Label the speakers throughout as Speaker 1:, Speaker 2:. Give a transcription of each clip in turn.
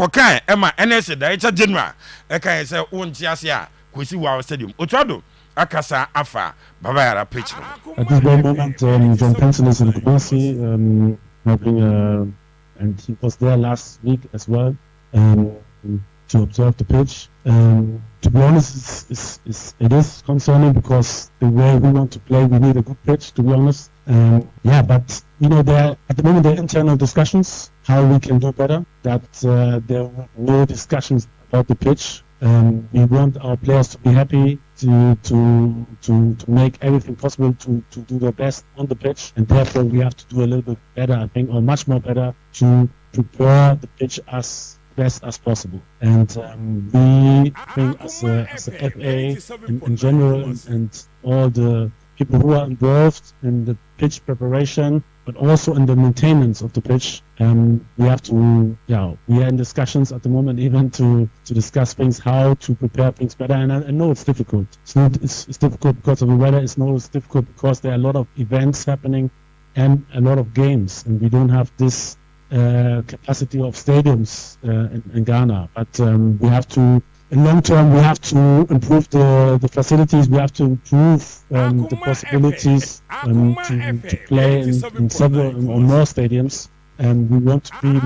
Speaker 1: Okay, Emma NS Director General eka say wonti ase a kwesi wa stadium Otto akasa afa baba pitch.
Speaker 2: At this very moment, John Pencil is in Kumasi, helping, and he was there last week as well to observe the pitch. To be honest, it is concerning because the way we want to play, we need a good pitch, to be honest. But there at the moment there are internal discussions how we can do better. That there are no discussions about the pitch. We want our players to be happy, to make everything possible to do their best on the pitch, and therefore we have to do a little bit better, I think, or much more better to prepare the pitch as best as possible. And we think as a FA in general and all the people who are involved in the pitch preparation, but also in the maintenance of the pitch, we have to, we are in discussions at the moment even to discuss things, how to prepare things better. And I know it's difficult. It's difficult because of the weather. It's difficult because there are a lot of events happening and a lot of games, and we don't have this capacity of stadiums in Ghana. But we have to, in long term, we have to improve the facilities. We have to improve the possibilities to play in several or more stadiums. And we want to be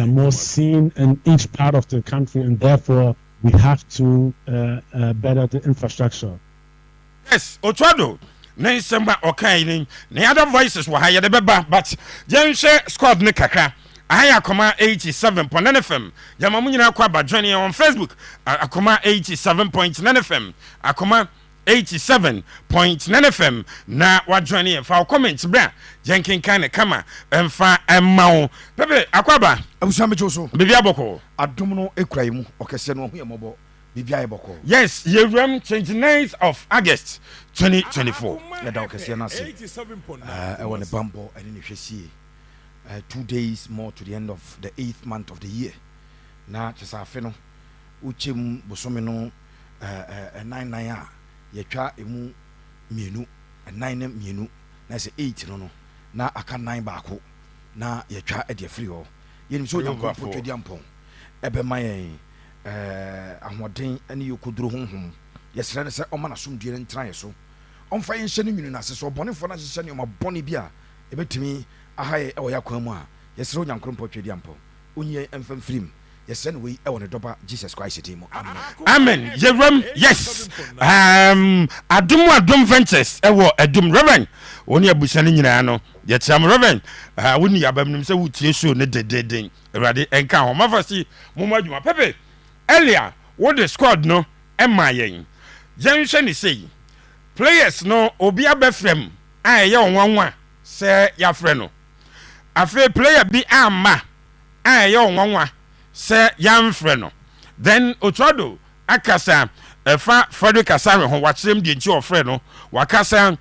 Speaker 2: more seen in each part of the country, and therefore we have to better the infrastructure.
Speaker 1: Yes, Otto. Na December okay ni the other voices were higher the beba, but James squad ne kakra ahaya akoma 87.9 FM jamamu nyina kwa ba join on Facebook akoma 87.9 FM akoma 87.9 FM na wa join fa comment bra jenkin kan kama emfa emma pepe akwaba
Speaker 3: abusame choso
Speaker 1: bibia boko
Speaker 3: adom no ekura mu okese no hoyemobo bibia boko.
Speaker 1: Yes, Yewram 29th of August 2024.
Speaker 3: Yada okese na se I want a bumbo and in hwesi 2 days more to the end of the 8th month of the year. Na chesa afe no uchem bosome no 99 a yetwa emu mienu 9 mienu na se 8 no na aka 9 baako na yetwa e de free ho yenim so nyanko potwedi ampon ebe mayen ahoden ene yokoduro honhom yesere ne se o mana somdue ne ntra yeso omfa yenhye ne nwunu na se so bonefo na hye ne o mabone bia ebetimi ahaye e wo yakwan mu a yesere onyankro potwedi ampon onye emfam firim yesere ne we e wo ne doba Jesus Christ timo
Speaker 1: amen Yewram yes adum ventures e wo adum reverend oni abusa ne nyina no yetiam reverend woni yabamnim se wutie so ne dededen awade enka ho mafasi mo adwuma pepe earlier what the squad no emma yen jenhwe ni sei players no obi abefrem aye onwanwa se ya frɛ no afi player bi amma aye onwanwa se ya mfrɛ no then Otto akasa efa Frederick Asare ho wakyerem de nti ofrɛ no wakasa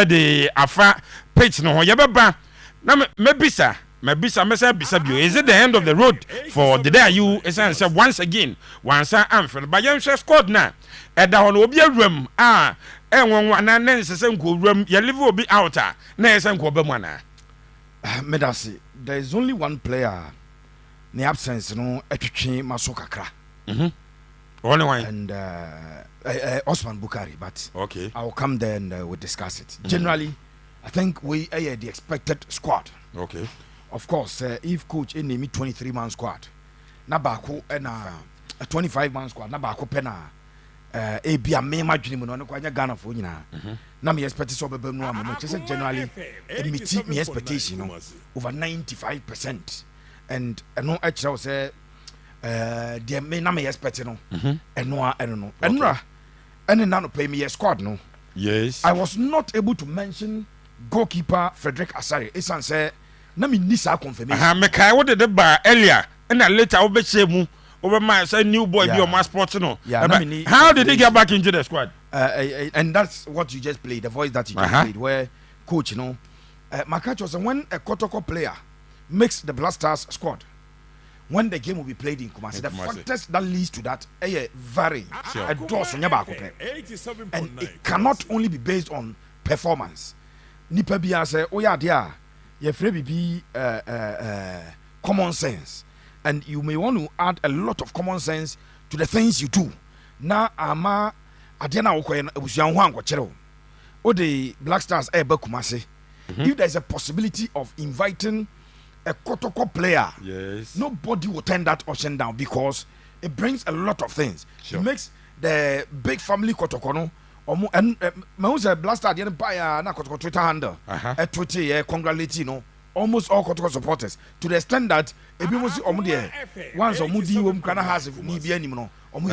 Speaker 1: de afa pitch no ho yebeba na mebisa bio. Is it the end of the road for the day you say once again once amfrɛ but yɛn hwɛ squad na ɛda hɔ no obi awram enwonwa na nensese nkowram ye leave obi out na yɛsɛ nkɔ ba mu ana
Speaker 3: medasi there is only one player the absence no etwetwe maso kakra
Speaker 1: only one
Speaker 3: and Osman Bukari, but
Speaker 1: okay
Speaker 3: I will come there and we'll discuss it. Generally I think we are the expected squad.
Speaker 1: Okay,
Speaker 3: of course if coach in me 23-man squad na baako and a 25-man squad na baako pena e bia me madwene mu no ne kwanya Ghana fo nyina na me expect so beba no am just generally meet me expectation no over 95%, and no actually say the me na me expect no eno no enra ene na no pay me squad no.
Speaker 1: Yes,
Speaker 3: I was not able to mention goalkeeper Frederick Asare esan say na me nisa confirmation
Speaker 1: me kai wo de ba earlier and later wo be shemu over my say new boy be on my sport no. How did he get back into the squad?
Speaker 3: And that's what you just played, the voice that you just played, where coach, you know, my catch was when a Kotoko player makes the Blackstars squad, when the game will be played in Kumasi, the contest that leads to that vary a draw so and it cannot only be based on performance. Nipa biya say, oh yeah, dear, ye free be common sense, and you may want to add a lot of common sense to the things you do. Na ama adeɛ na wokɔyɛ no abusua ho ankɔkyerɛ wo wode Blackstars ɛba Kumase. If there's a possibility of inviting a Kotoko player,
Speaker 1: yes,
Speaker 3: nobody will turn that option down because it brings a lot of things. Sure. It makes the big family Kotoko no. And my Blaster didn't buy a Kotoko Twitter handle. Twitter, congratulate no. Almost all Kotoko supporters to the extent that if you must once or Moody Kana has no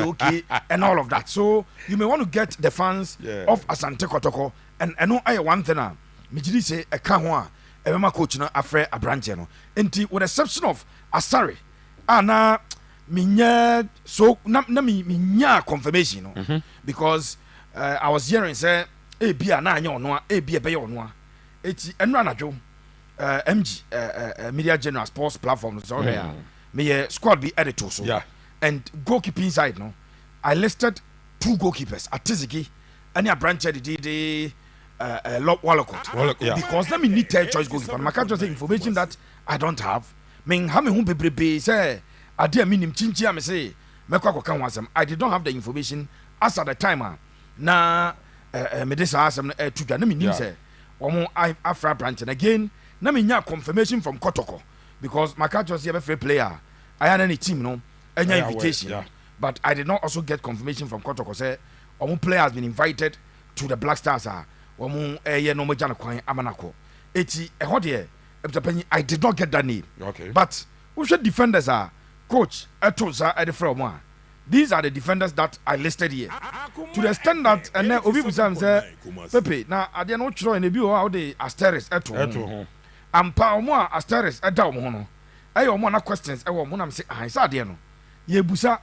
Speaker 3: okay and all of that. So you may want to get the fans of Asante Kotoko and I know I one thing. Mijidi say a kahwa ebema coach no afre abranche no enti with the exception of Asare na minya so na minya confirmation no because I was hearing say bia na anya ono a bia be ono a eti enra nadwo MG media general sports platform so here me squad be editor so and goalkeeping side no I listed 2 goalkeepers Atizigi and abranche the Wallacott. Because let me need third choice goalkeeper. I can't just say information that I don't have. Say I did minim chinchi I say I did not have the information as at the time. Na medesa asem to na minim say omo Afra branch and again na me nya confirmation from Kotoko because my can't just say a free player. I had any team no any invitation. But I did not also get confirmation from Kotoko say omo player has been invited to the Blackstars. No amanako. I did not get that name.
Speaker 1: Okay.
Speaker 3: But who should defenders are coach Etoza at the front. These are the defenders that I listed here. To the extent that and then Obi Busam say Pepe now I did not throw in the view how the Asteris Eto. And Palmo Asteris Addo. I want more questions. I want to say I saw the no. Ye Busa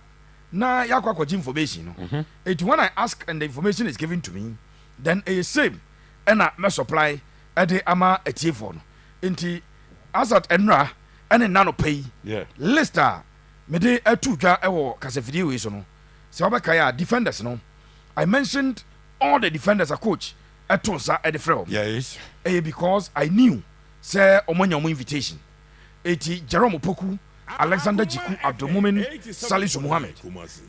Speaker 3: na yakwa information. It when I ask and the information is given to me, then a same. Ena me supply ede ama etifo no enti asat enra ene nano pay lister me de atudwa ewo kasafidi we so no se obeka ya defenders no I mentioned all the defenders a coach etonsa ede frɛ
Speaker 1: yes
Speaker 3: because I knew say omonya mo invitation eti Jerome Poku Alexander Jiku Abdulmumin Salisu Muhammad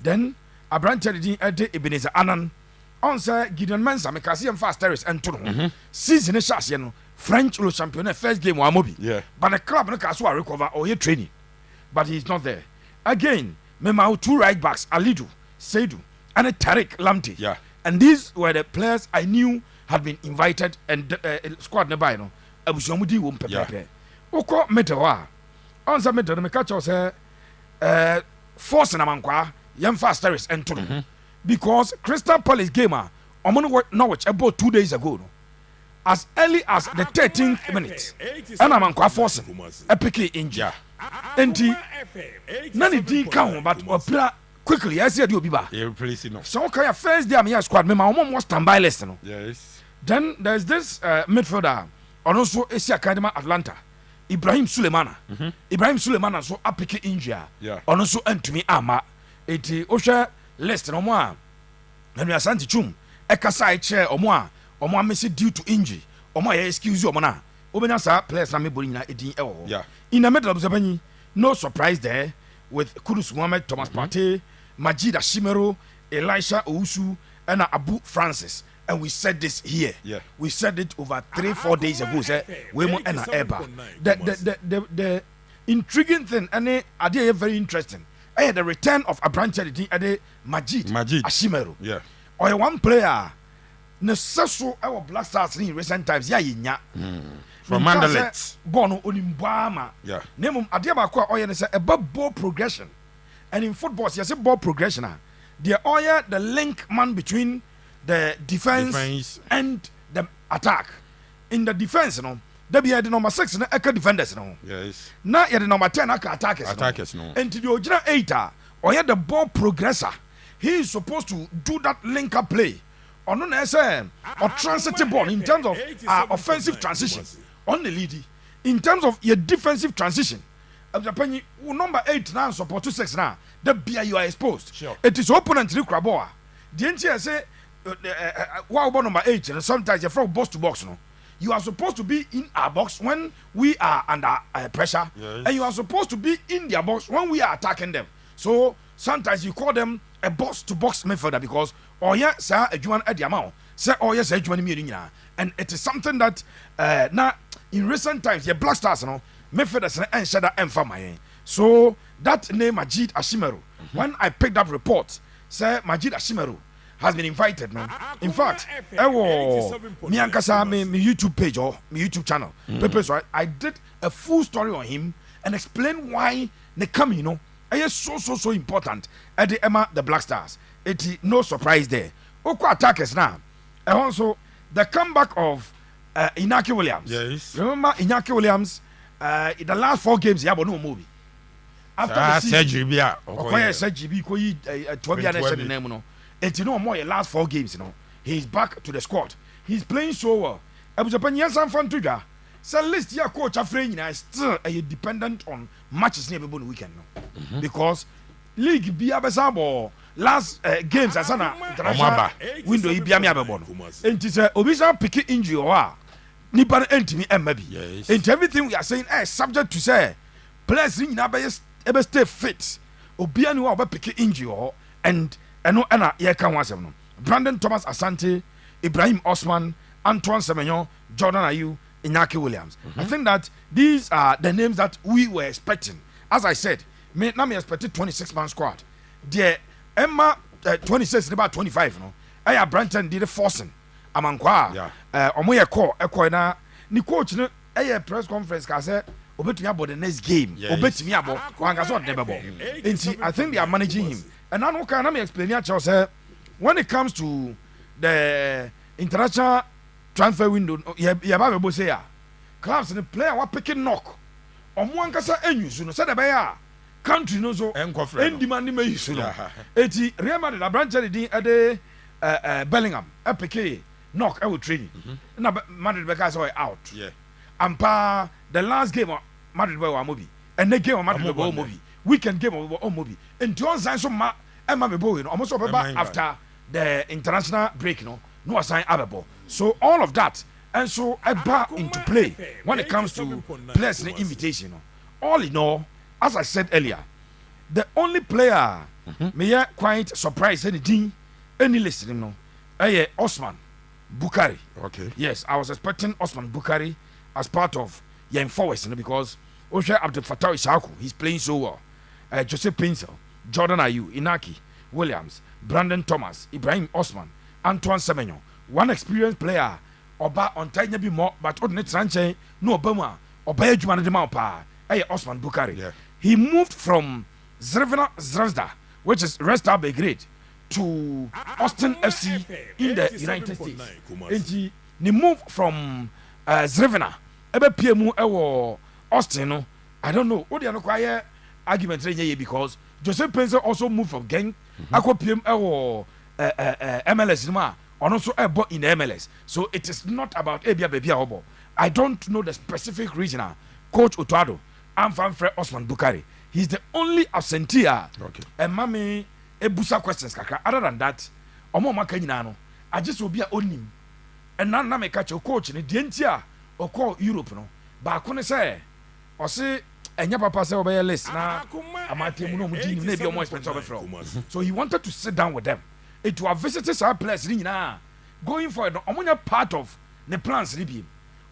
Speaker 3: then Abrante din ede Ebenezer Anan on say Gideon Mensah me kasi fast terrace and to season is shas no French Le Championnat first game wa mobi but the club no kaso recover or training but he's not there again me my 2 right backs Alidu Seidu and Tariq Lamte and these were the players I knew had been invited and squad nearby no abusomudi wo pepepe oko metewa on say metewa me catch us force na mankwa yam fast terrace and to because Crystal Palace game omo Norwich about 2 days ago no as early as the 13th minute and I'm on force epic injury enti na ni din kan but opera quickly I said you be ba so okay first day I'm here squad me my omo standby list no
Speaker 1: yes
Speaker 3: then there's this midfielder also AC Academy Atlanta Ibrahim Sulemana so epic injury also antumi ama enti ohwe list no mo a na Asante Chum ekasa e che omo amesi due to injury omo ya excuse omo na obenya sa players na me bori nyina edin e wo in the middle of the banyi no surprise there with Kudus Mohammed Thomas Partey Majid Ashimero Elisha Owusu and Abu Francis and we said this here we said it over 3-4 days ago say we mo na eba the intriguing thing and ade very interesting the return of Abrante Ade Majid Ashimero. Or one player necessary our Blackstars in recent times. From Mandalet. Bono Olimbama. Name Adiaba Oya a ball progression. And in football, yes, a ball progression. The Oya the link man between the defense and the attack. In the defense, there be the number 6 eka defenders no.
Speaker 1: Yes.
Speaker 3: Na the number 10 eka attackers no. And to the original 8 or the ball progressor. He is supposed to do that link up play. Or no or transitive ball in terms of offensive transition. On the lead. In terms of your defensive transition. Number 8 now support to 6 now. The BI you are exposed.
Speaker 1: Sure.
Speaker 3: It is opponent to Kraboa. The NTS say wow number 8 and sometimes you're from box to box no. you are supposed to be in our box when we are under pressure, and you are supposed to be in their box when we are attacking them. So sometimes you call them a box to box midfielder because and it is something that now in recent times the Blackstars midfielders and Shada and Famaye. So that name Majid Ashimeru, when I picked up reports, say Majid Ashimeru has been invited now. In fact, me YouTube page or my YouTube channel. So I did a full story on him and explain why they come, it is so important at the Emma the Blackstars. It is no surprise there. Oko attackers now. And also the comeback of Inaki Williams.
Speaker 1: Yes.
Speaker 3: Remember Inaki Williams in the last 4 games he had no movie. After the surgery, and more the last 4 games, he's back to the squad. He's playing so well. So list your coach is still dependent on matches near the weekend because league be a last games as an international window he be a and it's a obisa pick injury or nipa entimi maybe and everything we are saying is subject to say players in ever stay fit obia no oba pick injury and ye kan wasem no Brandon Thomas Asante, Ibrahim Osman, Antoine Semenyo, Jordan Ayew, Inaki Williams. I think that these are the names that we were expecting. As I said, me expected 26-man squad. The Emma 26 about 25 I Branton did a forcing amankwa omoye call na ni coach no press conference ka say obetumi about the next game obetumi abo wanga so never ball. I think they are managing him. And now can I explain here say when it comes to the international transfer window you say clubs the player wa picking knock omo ankasa enyu no say the bear country no so and demand me use no eti Real Madrid la branch dey ade Bellingham pk knock will training na Madrid because out ampa the last game Madrid were mobi and the game Madrid were mobi weekend game of mobi and John sign so Emma Bebo almost after the international break no assign Abebo. So all of that and so I back into play when it comes to players invitation. All in all, as I said earlier, the only player me quite surprised any listening Osman Bukari.
Speaker 1: Okay.
Speaker 3: Yes, I was expecting Osman Bukari as part of Young Forwards because Osha Abdul Fattah Ishaku, he's playing so well. Joseph Pinsel, Jordan Ayew, Inaki Williams, Brandon Thomas, Ibrahim Osman, Antoine Semenyo. One experienced player, Oba on Tanya be more, but on net Sanchez, no Obama, Oba Juman de Maupa, Osman Bukari.
Speaker 1: Yeah.
Speaker 3: He moved from Zrevena Zvezda, which is Resta Belgrade, to Austin FC in the United States. And he moved from Zrevena, Ebe PMU Ewo Austin, I don't know, what do you know, argument because Joseph Penzer also moved from Genk, Aqua PM Ewo MLS, and also a bought in the MLS. So it is not about Abia Baby Obo. I don't know the specific reason. Coach Otto, I'm from Fred Osman Bukari. He's the only absentee.
Speaker 1: Okay.
Speaker 3: And Mami Ebusa questions kaka. Other than that, Omo Makanyano, I just will be a own him. And now me catch a coach in the Dientia or call Europe. No, but I couldn't say or say. And your papa said, "Obey list now. I'm at him. Maybe more expensive from." So he wanted to sit down with them. It was visitors our place. Going for it, I'm part of the plans.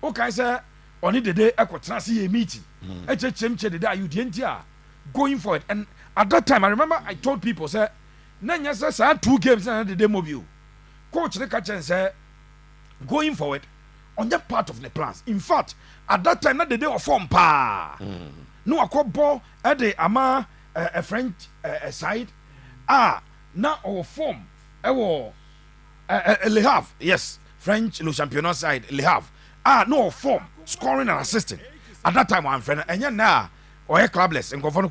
Speaker 3: Okay, sir. Only the day I could see a meeting. The day you didn't going for it. And at that time, I remember I told people, "Sir, Nanya says I had 2 games and the demo view." Coach the catcher said, "Going for it." On that part of the plans. In fact, at that time, not the day of form pa. No, I call ball at the ama a French side. Now our form. Le Havre, yes, French Le Championnat side. Le Havre. No form, scoring and assisting. At that time, I'm friend. And now, or a clubless and go for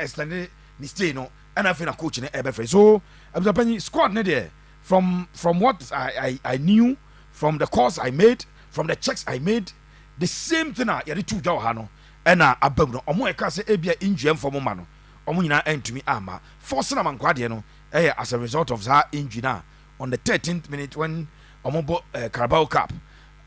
Speaker 3: extended the stay no. And I feel a coach in every so I'm the squad there. From what I knew, from the course I made, from the checks I made, the same thing I had 2 Jawhano. And abegno omo e ka se ebia injury for mo no omo nyina entumi ama force na mankwade no as a result of that injury na on the 13th minute when omo bo Carabao Cup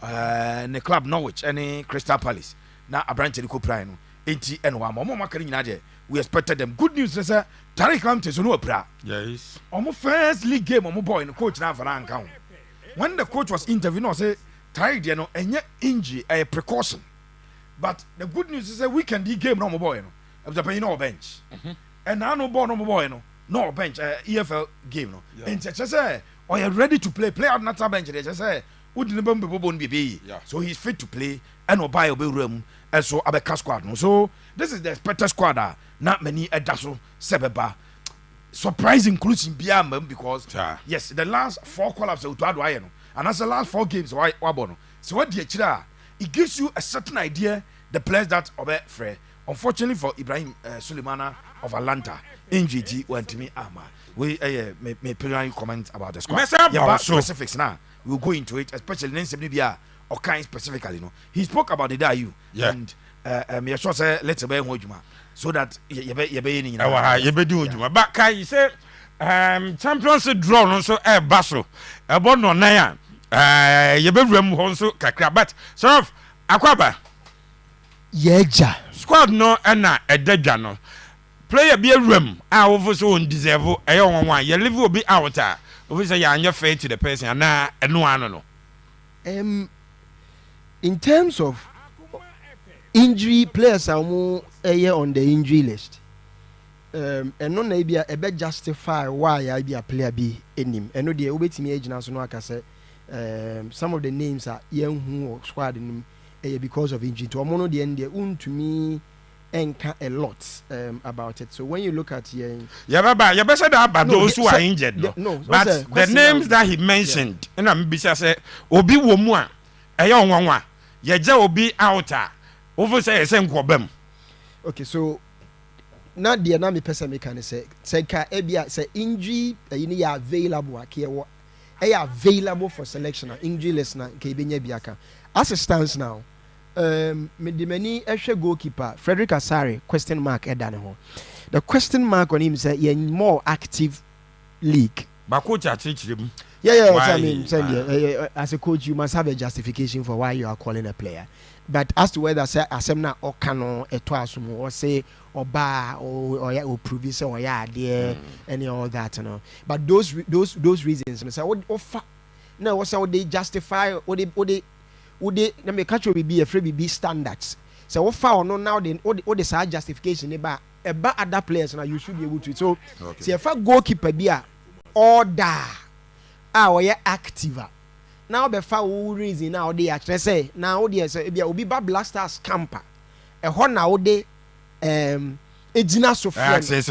Speaker 3: ne club Norwich any Crystal Palace na abrante ni ko pran no enti eno wa mo makari nyina de we expected them. Good news is Tariq Lamptey so no opera.
Speaker 1: Yes.
Speaker 3: Omo first league game omo boy no coach na Varan kan. When the coach was interviewed, no say Tariq dey no enye injury a precaution. But the good news is weekend the game no omo boy no. Abza pay no bench. And now no ball no boy no bench EFL game no. And just say or you ready to play out not bench they just say would never be so he's fit to play and obai obe room and so abeka squad no. So this is the expected squad not many edaso sebeba surprise inclusion biam because yes the last 4 collabs to Addo no and that's the last 4 games why no. So what the it gives you a certain idea the players that obe free. Unfortunately for Ibrahim Sulemana of Atlanta, NGT went to me we may preliminary comment about the squad. Specifics now. We'll go into it, especially Nancy Bia or kind specifically. No, he spoke about the Ayew and me sure say let's obey Hojuma so that you be
Speaker 1: do Hojuma. But can you say championship draw no so basso about no na you be rem honso kakra but sort of akwaba
Speaker 4: yeja
Speaker 1: squad no na edadwa no player be a room over so deserve a young one you live will be out over say you fair to the person and no
Speaker 4: in terms of injury players are more on the injury list and no na be a justify why I be a player be in him and no the obetimi age na so no aka say some of the names are young who squad in because of injury to omono the end to me enka a lot about it. So when you look at you
Speaker 1: better that about those who are injured but the names that he mentioned and I'm be say obi wo mu a young one ye je obi outer over say bem.
Speaker 4: Okay, so not the na me person me can say ka ebia say injury you are available akewo available for selection injury list na ke benya biaka as it stands now. Me the many goalkeeper Frederick Asare question mark the question mark on him is a more active league.
Speaker 1: But coach actually
Speaker 4: I mean as a coach you must have a justification for why you are calling a player. But as to whether say asemna or canon a twice or say or bar or prove or there any all that but those reasons say what now what's how they justify or they would they na me catch be a free be standards so what foul no now then all the side justification about other players now you should be able to so see if a goalkeeper be a order we are active now be foul reason now they actually say now they say be obi ba Blackstars camper e ho na wo de ejina so
Speaker 1: access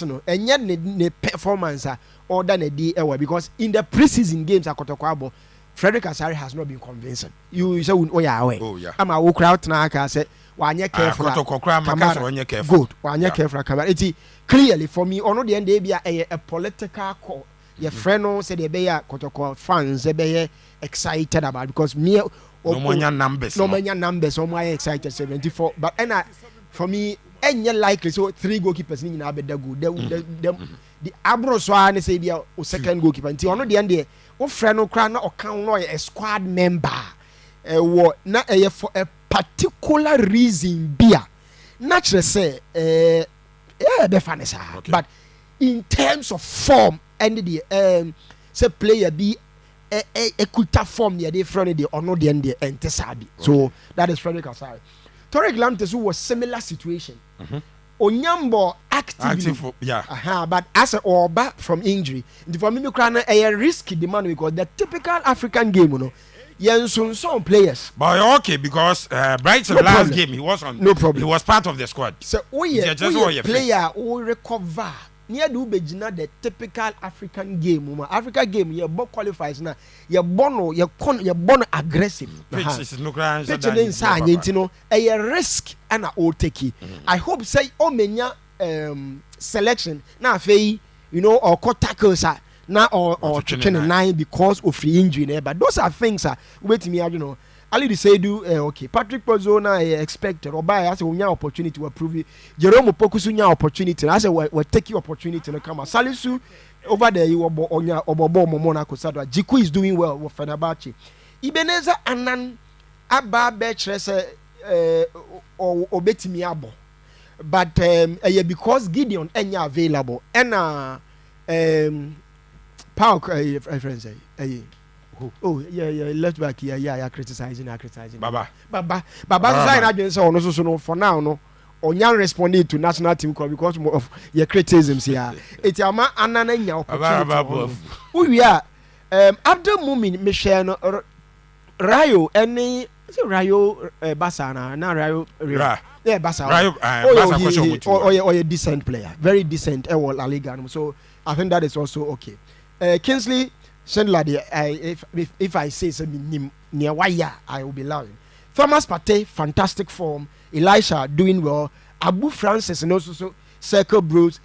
Speaker 1: no
Speaker 4: enye ne performance order na di ewa because in the preseason games akotokwa abo Frederick Asare has not been convincing. You say, oh yeah. I'm a walk out now. I say, "Wanye careful." Good. Wanye careful. It's clearly for me. On the end, they be a political call. Your friend said they be a kotoko fans. They be excited about because me.
Speaker 1: No many numbers.
Speaker 4: So my excited 74. But for me, any likely so 3 goalkeepers in Abedego. The Abro Swan say be a second goalkeeper. Until on the end there. O friend no cry or count no a squad member what na for a particular reason beer naturally say be funny sir but in terms of form and the say player be a kuta form the front the or no the end the sabi so that is Frederick Asare. Tariq Lamptey was similar situation. Onyambo active but as a oba from injury the for me a risky demand because the typical African game some players
Speaker 1: but okay because Brighton last game he was on
Speaker 4: no problem
Speaker 1: he was part of the squad
Speaker 4: so player who recover near do begina the typical African game Africa game you born qualifies now you born aggressive
Speaker 1: pitch no grand
Speaker 4: a risk and a old take I hope say menya selection now fei or cut tackles now or 29 because of free injury but those are things wait me Ali say do okay Patrick Pozona expected or by as a opportunity to approve Jerome Opokusu opportunity as we take your opportunity to come Salisu over there you obobo momona Kosada Jiku is doing well with Fenerbahce Ebenezer Anan aba betre say obetimi abo, but because Gideon enya available and Pauk friends say oh yeah left back here yeah criticizing Baba sign against so no for now no onyan responding to national team call because of your criticisms here it ama Anan enya opportunity we are Abdul Mumin Michel Rayo any Rayo Basana na Rayo yeah Basa Rayo a decent player, very decent La Liga, so I think that is also okay. Kingsley Schindler, if I say something near Waya, I will be lying. Thomas Partey, fantastic form. Elisha doing well. Abu Francis and also so Circle Bruce,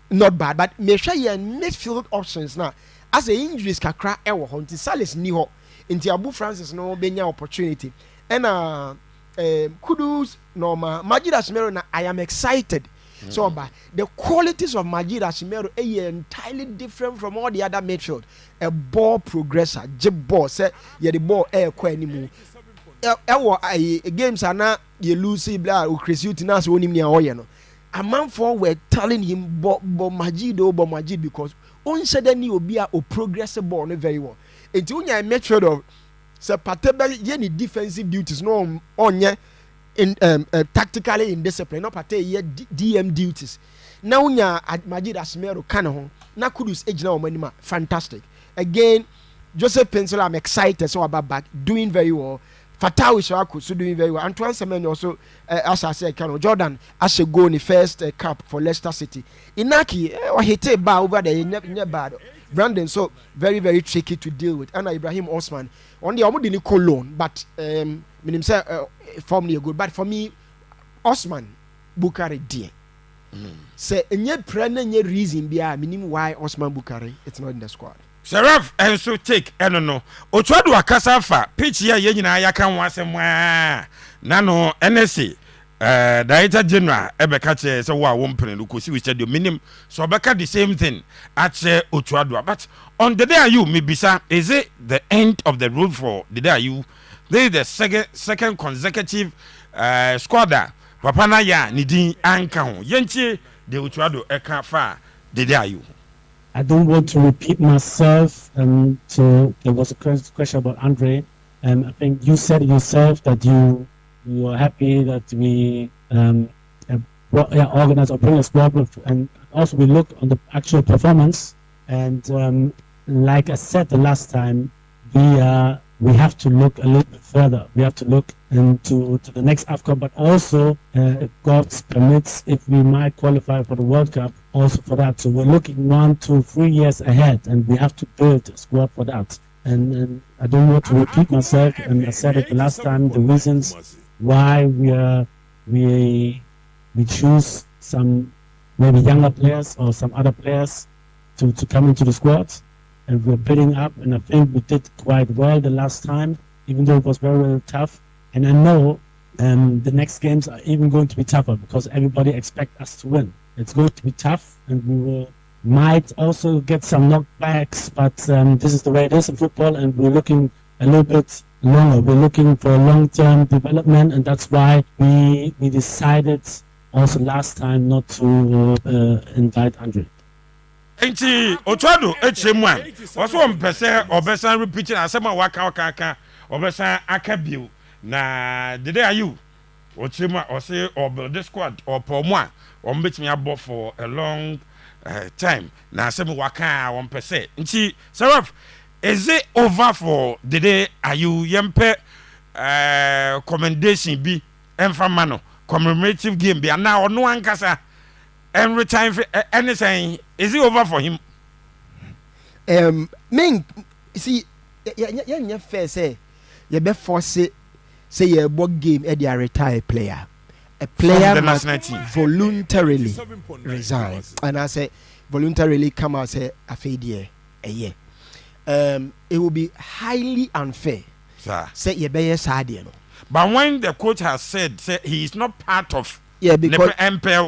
Speaker 4: not bad, but me share your midfield options now. As the injuries kakra ewo honti Salis ni ho inti Abu Francis no benya opportunity and Kudus norma Majid Ashimero na I am excited. So but the qualities of Majid Ashimero are entirely different from all the other midfield. A ball progressor, jib ball say yeah the ball air kwa anymore. Games are not you lose blah or Chris Utinas won him near Oyeno. A man for were telling him bo Majid because on said any will be a progressive ball very well. Until you make sure of so any defensive duties no on ye in tactically in discipline, not DM duties. Now Majid Ashimero Kanaho, na Kudus age now manima fantastic. Again, Joseph Pencil, I'm excited so about back doing very well. Fatah Wishaku so doing very well. Antoine Semenyo also as I said Jordan as a go in the first cup for Leicester City. Inaki hit bar over there never bad. Brandon so very very tricky to deal with. And Ibrahim Osman on the Omudini Cologne, but minim say formally good. But for me, Osman Bukari dear. Say any any reason behind minim why Osman Bukari it's not in the squad.
Speaker 1: Seraph and so take no Otwadu akasafa pitch here ye nyina ya kan wasem nano NSC Director General Ebeka che so wa wompene no kosi we stadium minim so Obeka the same thing at Otwadu, but on the day Ayew mebisa is it the end of the road for the day Ayew? This is the second consecutive squader papa na ya ni din anka ho yentie de Otwadu eka fa the day Ayew.
Speaker 2: I don't want to repeat myself. So there was a question about Andre, and I think you said yourself that you were happy that we organize or bring a squad with, and also we look on the actual performance. And like I said the last time, we have to look a little bit further. We have to look into the next AFCON, but also, if God permits, if we might qualify for the World Cup, also for that. So we're looking 1 to 3 years ahead, and we have to build a squad for that. And I don't want to repeat myself, and I said it the last time, the reasons why we choose some maybe younger players or some other players to come into the squad. And we're building up, and I think we did quite well the last time, even though it was very, very tough. And I know the next games are even going to be tougher because everybody expects us to win. It's going to be tough, and we might also get some knockbacks, but this is the way it is in football, and we're looking a little bit longer. We're looking for long-term development, and that's why we decided also last time not to invite Andre.
Speaker 1: Enti Otwadu echemu a oso mpese obesan repeating asema waka obesan akabio na dede Ayew ochemu a ose build squad or pomo a ombetimi abo for a long time na asema waka ompese nti Seraph is it over for dede Ayew yempe commendation bi emfa no commemorative game bi na ono ankasa and return for anything. Is it over for him?
Speaker 4: See, yeah, fair say, you be force say a ball game at the retired player. A player must voluntarily resign, and I say voluntarily come out say a year. It will be highly unfair.
Speaker 1: Sir.
Speaker 4: Say you be sad, you know.
Speaker 1: But when the coach has said he is not part of.
Speaker 4: Yeah, because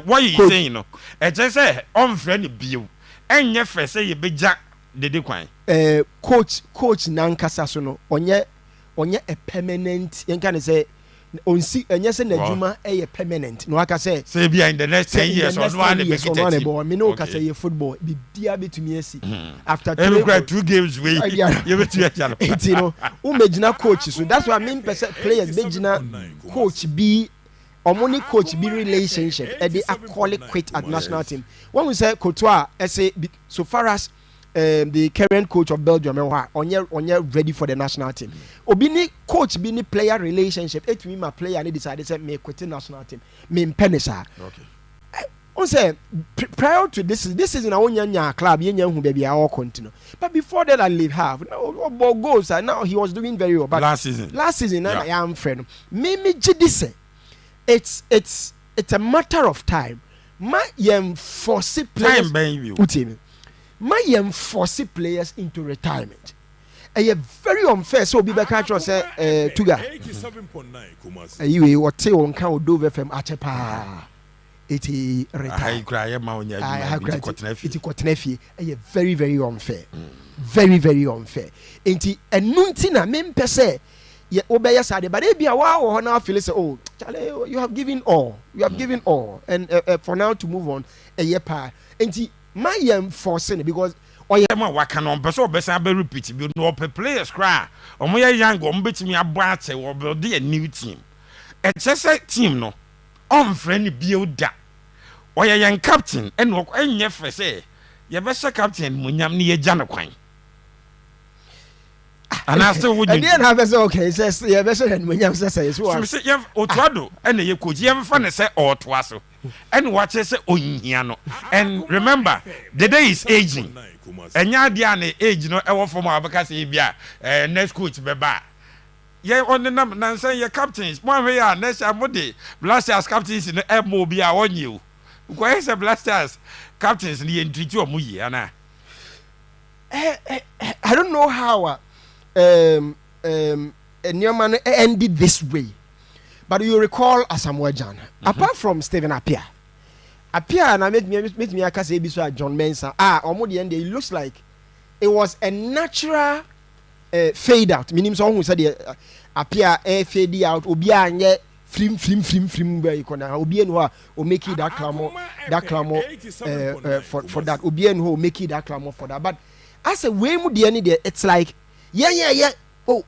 Speaker 1: what you saying, you know, just say on friendly view, and your face say you be jack the decline.
Speaker 4: Coach Nankasa Sono, on ye onye a permanent yen kan say onsi enye se na adwuma e permanent no aka say
Speaker 1: be in the next 10 years or no one be
Speaker 4: it me no ka say football bi dia betumi asi after
Speaker 1: 2 games we you bet you channel
Speaker 4: you know umegina coach so that's why I mean players begina coach be omoni coach be relationship e dey call it quit at national team when we say Courtois say so far as the current coach of Belgium onye ready for the national team obi ni coach bi ni player relationship it me my player ni decide say me quit national team me penisa okay on say prior to this is na onya club yenya hu baby all continue but before that I leave half no goals now he was doing very well but
Speaker 1: last season
Speaker 4: I am friend me gidi say it's a matter of time ma yem force players
Speaker 1: time baby
Speaker 4: my force players into retirement. A very unfair. So be back at you say Tuga. 87.9 Ayew what say on can do FM achepa. It retire.
Speaker 1: I cry ma onya
Speaker 4: adwuma. A very unfair. Very unfair. Enti enunti na mempe say ye obey sade but e bia wa na feel say oh Charlie you have given all. And for now to move on a year pa. Enti my forcing because
Speaker 1: ma waka no person obesa be repeat bi no players cry omo ya young omo betimi aboate wo build a new team e chese team no on friend builder oya yan captain and enye fe say ye be se captain munyam ne ye gya ne kwan and I still would
Speaker 4: and then have say okay says ye be se munyam say so
Speaker 1: say ye Otto and ye coach ye fa ne say Otto so and watch say ohia no and remember the day is aging enya dia na age no e wo form abaka say bia next coach be ba ye on the number nan say ye captains mo we ya next amode Blackstars captains no e mo bia wonye o ko say Blackstars captains ni entity o mu yi ana
Speaker 4: I don't know how Newman ended this way. But you recall Asamoah Gyan. Apart from Stephen Appiah and I make me I can say this John Mensah. Almost end it looks like it was a natural fade out. Meaning someone who said Appiah fade out. Obia anye flim where you can Obia no o make it that clamor for that. Obia no make it that clamor for that. But as a way mu the end it's like yeah. Oh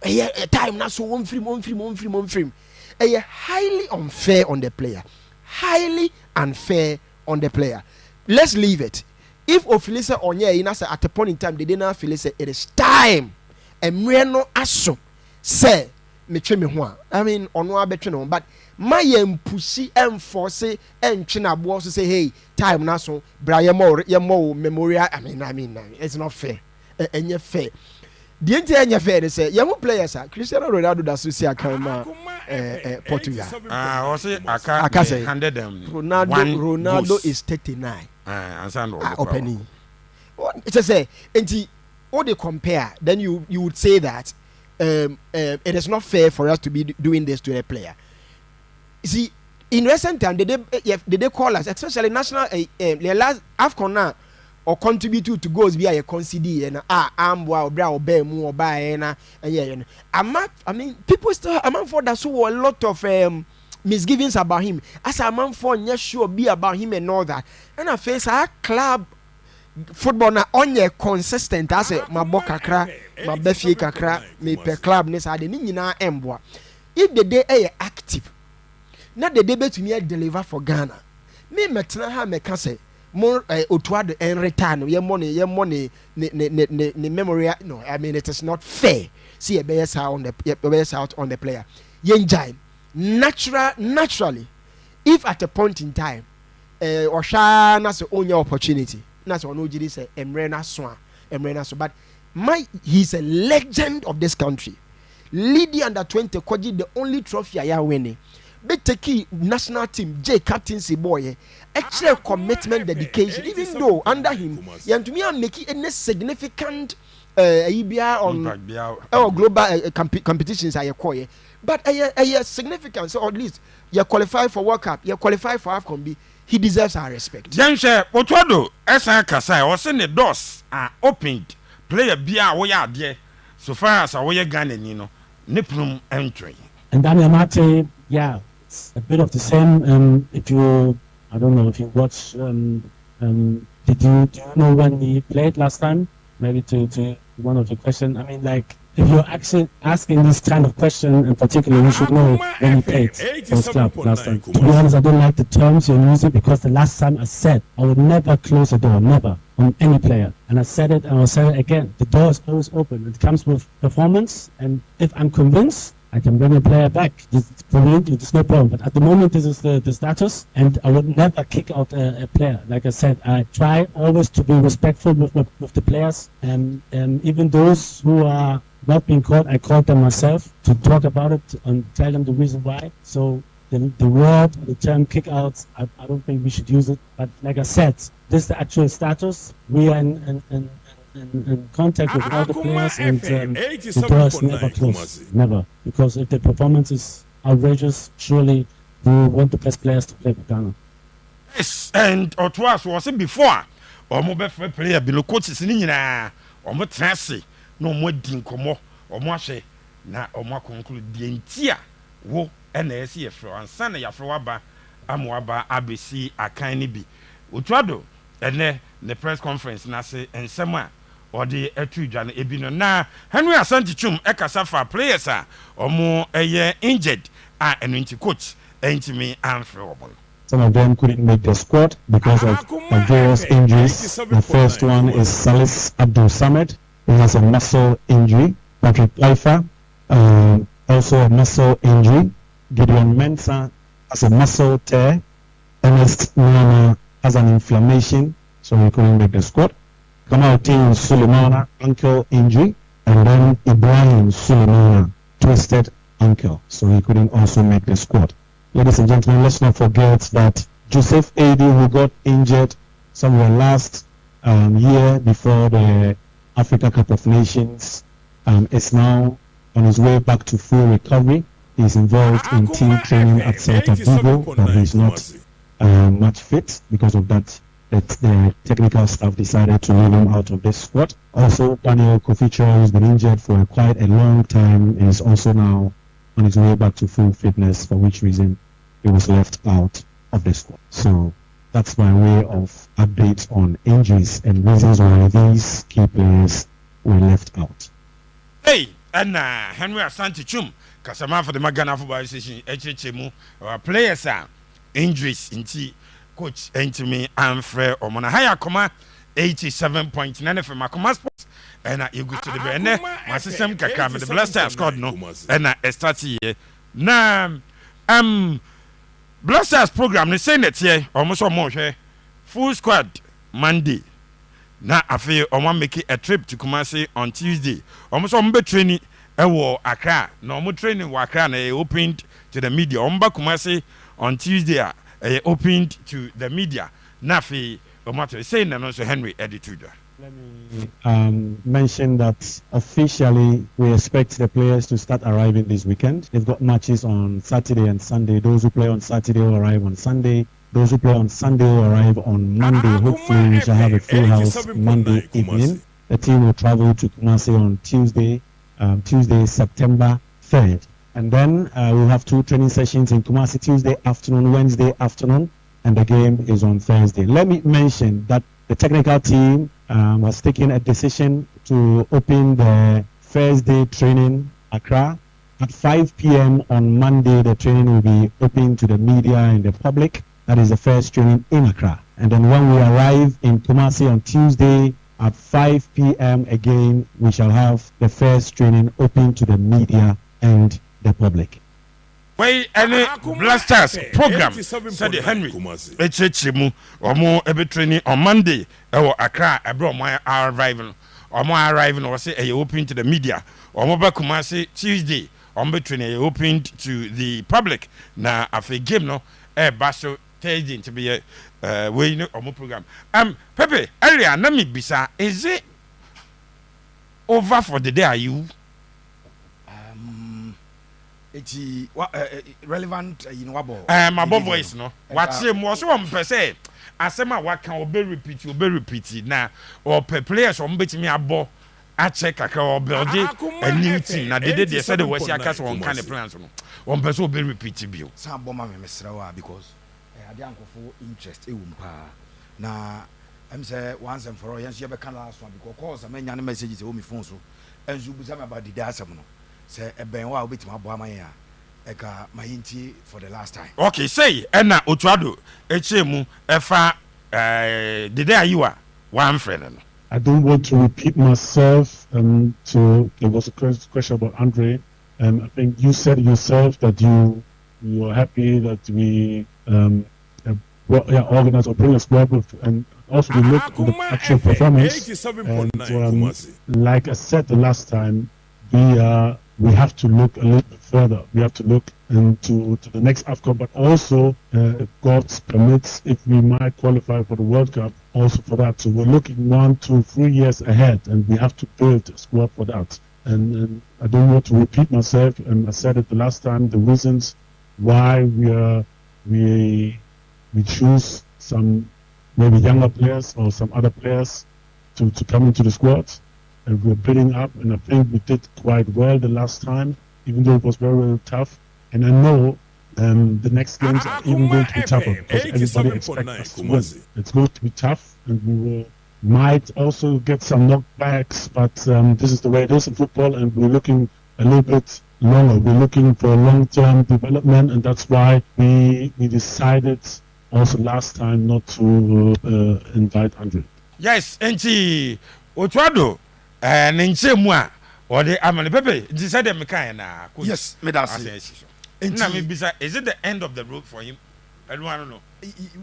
Speaker 4: time now so one film. Highly unfair on the player. Highly unfair on the player. Let's leave it. If Ofilisa Onye at a point in time they didn't feel say it is time. And no aso say me hwa. I mean on one better no, but my pussy enforce and china boss say hey time now so Brian more memorial. I mean it's not fair. And you're fair. The entire fair say young players are Cristiano Ronaldo da Susia Kama Portugal.
Speaker 1: Also I say handed them.
Speaker 4: Ronaldo is 39. Opening. It's a say and all they compare, then you would say that it is not fair for us to be doing this to a player. You see, in recent time did they call us, especially national last AFCON now. Or contribute to goals via a concede and wow brow bear more by and I mean people still a man for that so a lot of misgivings about him as a man for yes sure be about him and all that and I face our club football na onye consistent as a my kakra my befie kakra me per club ne sa de ni nyina emboa if the day active na the day betumi deliver for Ghana me metena ha me ka say more Otto and return your money memory no I mean it is not fair see a base out on the player yenjai naturally if at a point in time or shana so own your opportunity that's what no jidi say emrena so but he's a legend of this country leading under 20 kwaji the only trophy I am winning. Beteki national team J captaincy boy actual commitment dedication even though under him yantumi make any significant ibia on global competitions are call but a significance or at least you qualify for World Cup you qualify for AFCON he deserves our respect.
Speaker 1: Jense Otto esa kasa o se the doors are opened player bia wo ya ade so far as wo ye Ghana ni no Nipnum entry.
Speaker 2: And Daniel Mate, yeah, it's a bit of the same. If you, I don't know if you watch. Do you know when he played last time? Maybe to one of the questions. I mean, like, if you're actually asking this kind of question in particular, you should know when he played for his club last time. To be honest, I don't like the terms you're using because the last time I said I would never close a door, never, on any player. And I said it and I'll say it again. The door is always open. It comes with performance, and if I'm convinced, I can bring a player back. For me, it's no problem. But at the moment, this is the status, and I would never kick out a player. Like I said, I try always to be respectful with the players, and even those who are not being called, I called them myself to talk about it and tell them the reason why. So the word, the term kick out, I don't think we should use it. But like I said, this is the actual status. We are in contact with all the players, and the door is never closed, never. Because if the performance is outrageous, surely we want the best players to play for Ghana.
Speaker 1: Yes, and Otto was it before. Best player below coaches in India, Trassi, no more dinkomo, or Moshe, na conclude the entire wo NSC and Sunday Afroaba, Amwaba, ABC, Akanibi. Utrado, and the press conference, Nase, and somewhere. Or the Etrujan Ebino na Henry Asantichum Ekasafa players or more a year injured and into coach and me and Frobon.
Speaker 2: Some of them couldn't make the squad because of various injuries. The first one is Salis Abdul Samad, who has a muscle injury. Patrick Pfeiffer, also a muscle injury. Gideon Mensah has a muscle tear. Ernest Nana has an inflammation, so he couldn't make the squad. Kamauddin Sulemana, ankle injury, and then Ibrahim Sulemana, twisted ankle, so he couldn't also make the squad. Ladies and gentlemen, let's not forget that Joseph Addo, who got injured somewhere last year before the Africa Cup of Nations, is now on his way back to full recovery. He's involved in team training at Celta Vigo, but he's not much fit because of that. The technical staff decided to leave him out of this squad. Also, Daniel Koficho, who's been injured for quite a long time, is also now on his way back to full fitness, for which reason he was left out of the squad. So that's my way of updates on injuries and reasons why these key players were left out.
Speaker 1: Hey, and Henry Asantichum, Kasama for the Magana Football Association, HHMU, players are injuries in T. Coach Entimi Amfre Omona Haya Koma 87.9 FM Akoma Sports and you go to the Bene my system kaka the Blackstars squad no and start here na Blackstars program ne say net here almost more full squad Monday na afi omo make a trip to Kumasi on Tuesday almost be training ewo Accra na omo training wa Accra na opened to the media omba Kumasi on Tuesday opened to the media. Nafi Omato saying and also Henry edited.
Speaker 2: Let me mention that officially we expect the players to start arriving this weekend. They've got matches on Saturday and Sunday. Those who play on Saturday will arrive on Sunday. Those who play on Sunday will arrive on Monday. Hopefully we shall have a full house Monday evening. The team will travel to Kumasi on Tuesday, September 3rd. And then we'll have 2 training sessions in Kumasi Tuesday afternoon, Wednesday afternoon, and the game is on Thursday. Let me mention that the technical team has taken a decision to open the Thursday training Accra at 5 p.m. on Monday. The training will be open to the media and the public. That is the first training in Accra. And then when we arrive in Kumasi on Tuesday at 5 p.m. again, we shall have the first training open to the media and the public.
Speaker 1: Way any Blackstars program said Henry HHMU or more every training on Monday or Accra abroad my arrival or my arrival or say a open to the media or mobile Kumasi Tuesday on be training open to the public na afi game no baso Thursday to be a way no or more program Pepe earlier na me bisa is it over for the day Ayew?
Speaker 3: It's relevant in Wabo.
Speaker 1: My voice no. What's him was one per se. Asema what can be repeat now or per players on bet me abo ache kakra o build a new team na they said the West Yakas on kind of plans no one person will be repeated bio
Speaker 3: some bomber me mesrawa because ade ankofo interest pa na I'm say once and for all yes you be can last one because calls am nya messages o me phone so enzu bu sama about the dasam no say eben wa obetima abo man ya eka mayinti for the last time.
Speaker 1: Okay, say na Otuado echemu efa did Ayew one friend.
Speaker 2: I don't want to repeat myself. So there was a question about Andre. I think you said yourself that you are happy that we organize or bring us well with, and also we look at the actual performance. And like I said the last time, we have to look a little bit further. We have to look into the next AFCON, but also, if God permits, if we might qualify for the World Cup, also for that. So we're looking 1, 2, 3 years ahead, and we have to build a squad for that. And I don't want to repeat myself, and I said it the last time, the reasons why we choose some maybe younger players or some other players to come into the squad. And we're building up, and I think we did quite well the last time, even though it was very, very tough. And I know the next games are even going to be tougher because everybody expects us to win. It's going to be tough, and we might also get some knockbacks, but this is the way it is in football, and we're looking a little bit longer. We're looking for long-term development, and that's why we decided also last time not to invite Andre.
Speaker 1: Yes, and Otuado. Ninche a or the amane pepe you said them kind na
Speaker 3: yes me that say
Speaker 1: na me bisa is it the end of the road for him? I don't know.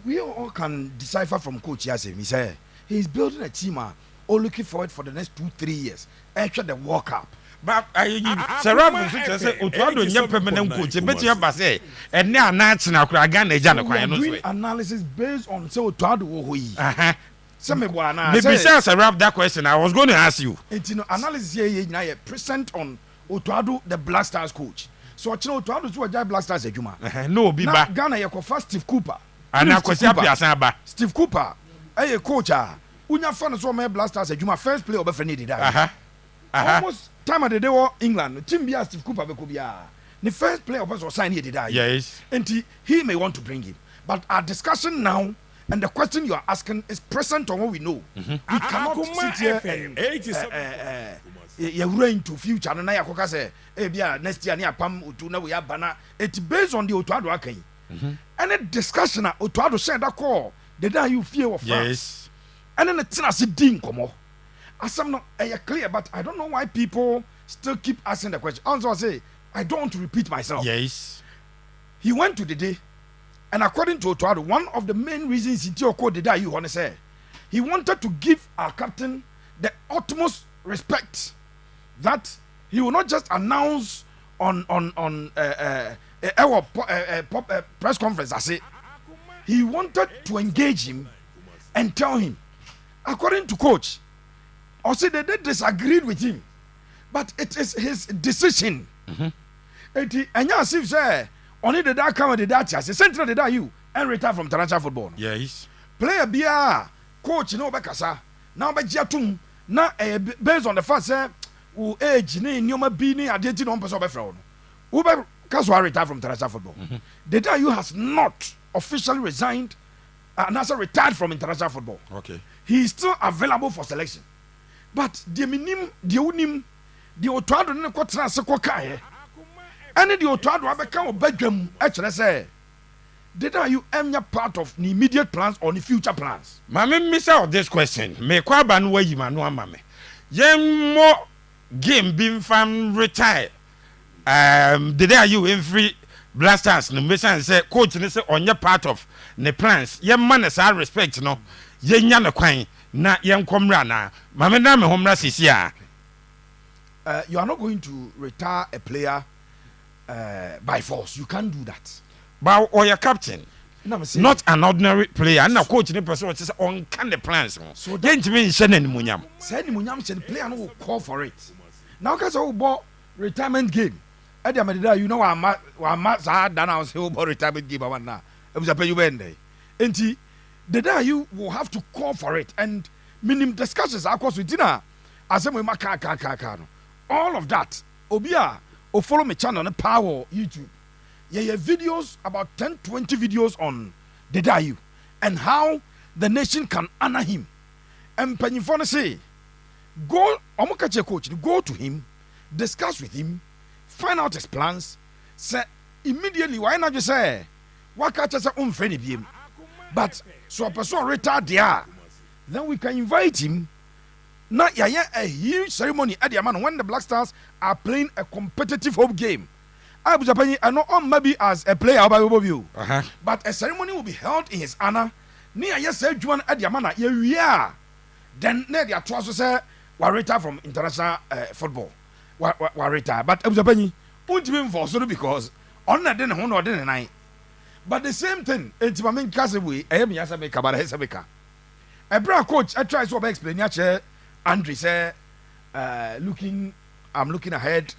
Speaker 3: We all can decipher from coach Yase. He say he's building a team all looking forward for the next 2-3 years after the World Cup.
Speaker 1: But Sarah say Otuado nya permanent coach bet you ba say and na na kura Ghana eja na kwan no so
Speaker 3: analysis based on say Otuado wo ho yi
Speaker 1: maybe besides that question, I was going to ask you.
Speaker 3: Analysis here now present on Otuado, the Blackstars coach. So Otuado is what Blackstars Ejuma.
Speaker 1: No, be back.
Speaker 3: Ghana you first Steve Cooper.
Speaker 1: And now
Speaker 3: Steve Cooper, a coach. Unya fan so my Blackstars Ejuma first play obefeni did that. Almost time of the day war England. Team be Steve Cooper be kubia. The first player was sign here did that.
Speaker 1: Yes.
Speaker 3: And he may want to bring him. But our discussion now. And the question you are asking is present on what we know. We cannot sit here and you run to future. And I can say, next year, Pam Utuna, we have banner. It's based on the Otuado Akai. And a discussion, Otuado said that call, the day you fear of France.
Speaker 1: Yes.
Speaker 3: And then it's not a ding come on. As I'm not clear, but I don't know why people still keep asking the question. Also, I say, I don't want to repeat myself.
Speaker 1: Yes.
Speaker 3: He went to the day. And according to Otto, one of the main reasons he did that, you want to say, he wanted to give our captain the utmost respect that he will not just announce on press conference. I say he wanted to engage him and tell him, according to coach, or say they disagreed with him, but it is his decision. And yes, if say. Only the that come the that chance. Central the that you and retire from international football.
Speaker 1: Yes.
Speaker 3: Player bia coach no bekasa. Now be giatum na based on the fact say wo age ni nyoma bi ni adeti no person be fra no. Wo be kaso retire from international football. The that you has not officially resigned and also retired from international football.
Speaker 1: Okay.
Speaker 3: He is still available for selection. But the minim the unim the Otuado ne ko transfer ko kai. And the Otuado abeka obadwam actually say did you enya part of the immediate plans or the future plans?
Speaker 1: Mame miss out this question. Me kwa ban wa yi manu amame. Yen mo game bin fam retire. Did you in free Blackstars no me say coach ni say onye part of the plans. Yen man say respect no. Yen nya na kwan na yen komra na. Mame na me homra sisi a.
Speaker 3: You are not going to retire a player by force. You can't do that.
Speaker 1: But or your captain, not an ordinary player. And now coach the person is on can the plans. So don't mean send any munyam.
Speaker 3: Send munyam send player no will call for it. Now cause I bought retirement game. Eddie Amadida, you know I'm done I was about retirement game one now. It was a pay you day. And the day you will have to call for it and minimum discussions of course with dinner. asem we maka no all of that obia o follow me channel on power YouTube yeah videos about 10-20 videos on the Ayew and how the nation can honor him and panyimfo say go omokache coach go to him discuss with him find out his plans say immediately why not just say waka cha say umfreni biem but so a person retired there then we can invite him now a huge ceremony at the man when the Blackstars are playing a competitive home game. I know maybe as a player but a ceremony will be held in his honor near yes Juan at the man yeah then near the also say we retire from international football we retire but I was won't be for because on that then one or then night but the same thing it's my main casaway I am yasabeka but hesabeka a bra coach I try to explain ya Andre say I'm looking ahead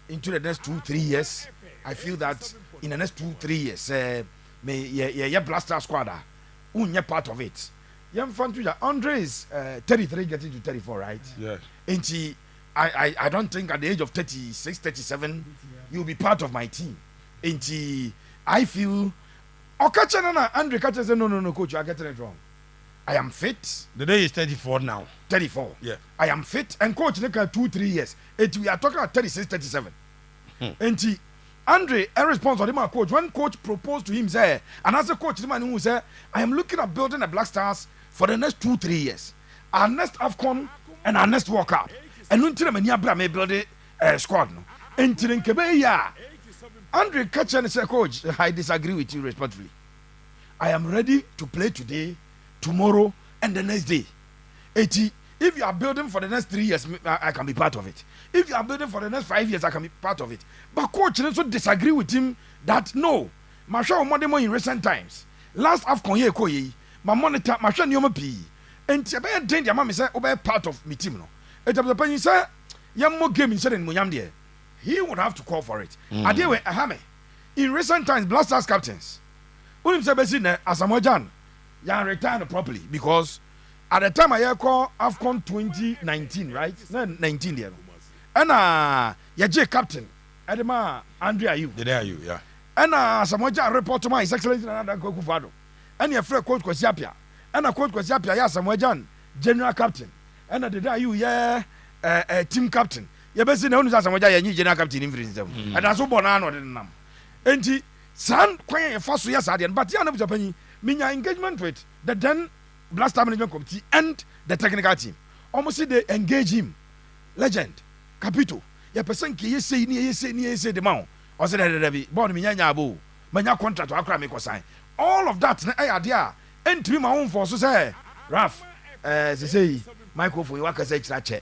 Speaker 3: into the next 2-3 years. I feel that in the next 2-3 years may Blaster squad unya part of it. Young fan Andre is 33 getting to 34, right?
Speaker 1: Yeah.
Speaker 3: And I don't think at the age of 36, 37 you'll be part of my team. And I feel Andre catches say no coach, you are getting it wrong. I am fit.
Speaker 1: The day is 34 now.
Speaker 3: 34.
Speaker 1: Yeah.
Speaker 3: I am fit and coach look at 2-3 years. We are talking about 36, 37. And Andre, a response to my coach when coach proposed to him say, and as a coach, the man who said, I am looking at building a Blackstars for the next 2-3 years. Our next AFCON and our next World Cup. And until the Mania may build a squad. Until in Kebeya, Andre catch and say, coach, I disagree with you respectfully. I am ready to play today, tomorrow, and the next day. If you are building for the next 3 years, I can be part of it. If you are building for the next 5 years, I can be part of it. But coach also disagree with him that no, Masha Modemo in recent times. Last AFCON ye koye, my monitor, Masha Nyoma P. And Tiabe Dane, your mama said, obey part of me team. It was the penny, sir, young more game in Munyam there. He would have to call for it. Ayew Ahame. In recent times, Blackstars captains. Unim Sebesine, Asamoah Jan retired properly because at the time I call AFCON 2019, right? 19 there. And Yaje captain, Edema Andre Ayew.
Speaker 1: The Ayew, yeah.
Speaker 3: And Samoah Jan report to my His Excellency Nana Akufo-Addo. And your friend coach Kwesiapia. And a coach Kwesiapia, yeah, Samoah Jan, general captain. And the Ayew, yeah, team captain. You best know Samoah Jan, general captain in Britain. And that's what Bonano didn't know. And he, son, quite first years at the end, but Yana Japan. Minya engagement with the then Blaster management committee and the technical team. Almost say they engage him. Legend, Capito. Ya person ki say the man. Or say that be born minya nyabo. Manya contract to akra me ko sign. All of that na idea. And to my own force say, Raf, say microphone waka say chirache.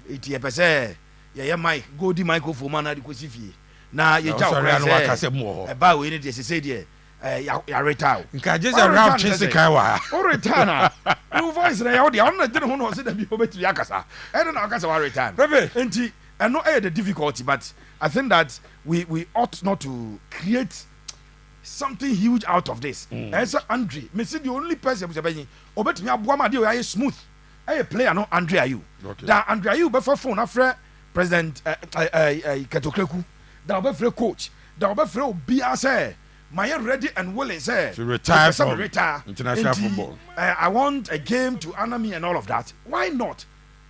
Speaker 3: It ye pese ye mic go di microphone man na di kwesi fie. Na ye ja waka say mo. E ba we ni dey say there. Ya retire.
Speaker 1: Nka just around chase kai wa.
Speaker 3: O retire na. You voice na ya o dey on na dey ho no say da bi obeti yakasa. E na akasa wa retire.
Speaker 1: Bebe,
Speaker 3: Enti I know the difficulty but I think that we ought not to create something huge out of this. As Andre, me see the only person who say obeti me aboa ma dey o smooth. Player no Andre Ayew. Da Andre Ayew be for phone afre President Ketokreku. Da be for coach. Da be for obi say my ready and willing say
Speaker 1: to retire from
Speaker 3: Enti,
Speaker 1: international football.
Speaker 3: I want a game to honor me and all of that. Why not?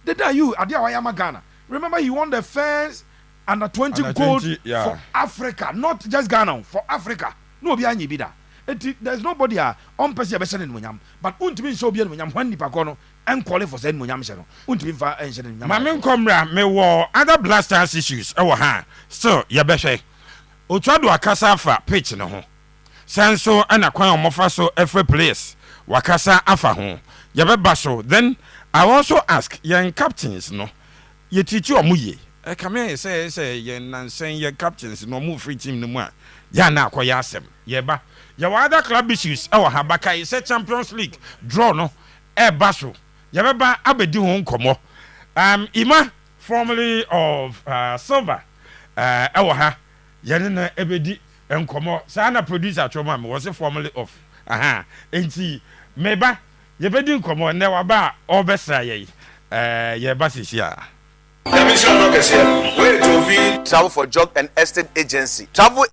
Speaker 3: The Ayew Adia Wayama Ghana. Remember he won the first under 20 gold for Africa, not just Ghana, for Africa. No be anyi bida. There's nobody on person be sending munyam, but untimi so be munyam when nipa kono and calling for send munyam se no. Untimi fa sending munyam.
Speaker 1: Mame nkomra me wo other Blasters issues e wo ha. Still ye be hwe. Otwado akasa afa pitch no ho. Senso ana kwan omofa so every place wakasa afa ho. Ye be ba so then I also ask young captains no. Ye teach you omuye. E come say ye nansen ye captains no move free team no mu a. Ya na akoya asem. Ye ba. Ye other club issues e wo ha baka ye say Champions League draw no e ba so. Ye be ba abedi ho nkomo. Ima formerly of Silver e wo ha ye na ebedi enkomo sana producer choma me was formerly of enti meba ye bedi nkomo ne wa ba obesra ye ye basisia.
Speaker 5: Travel for Job and Estate Agency. Travel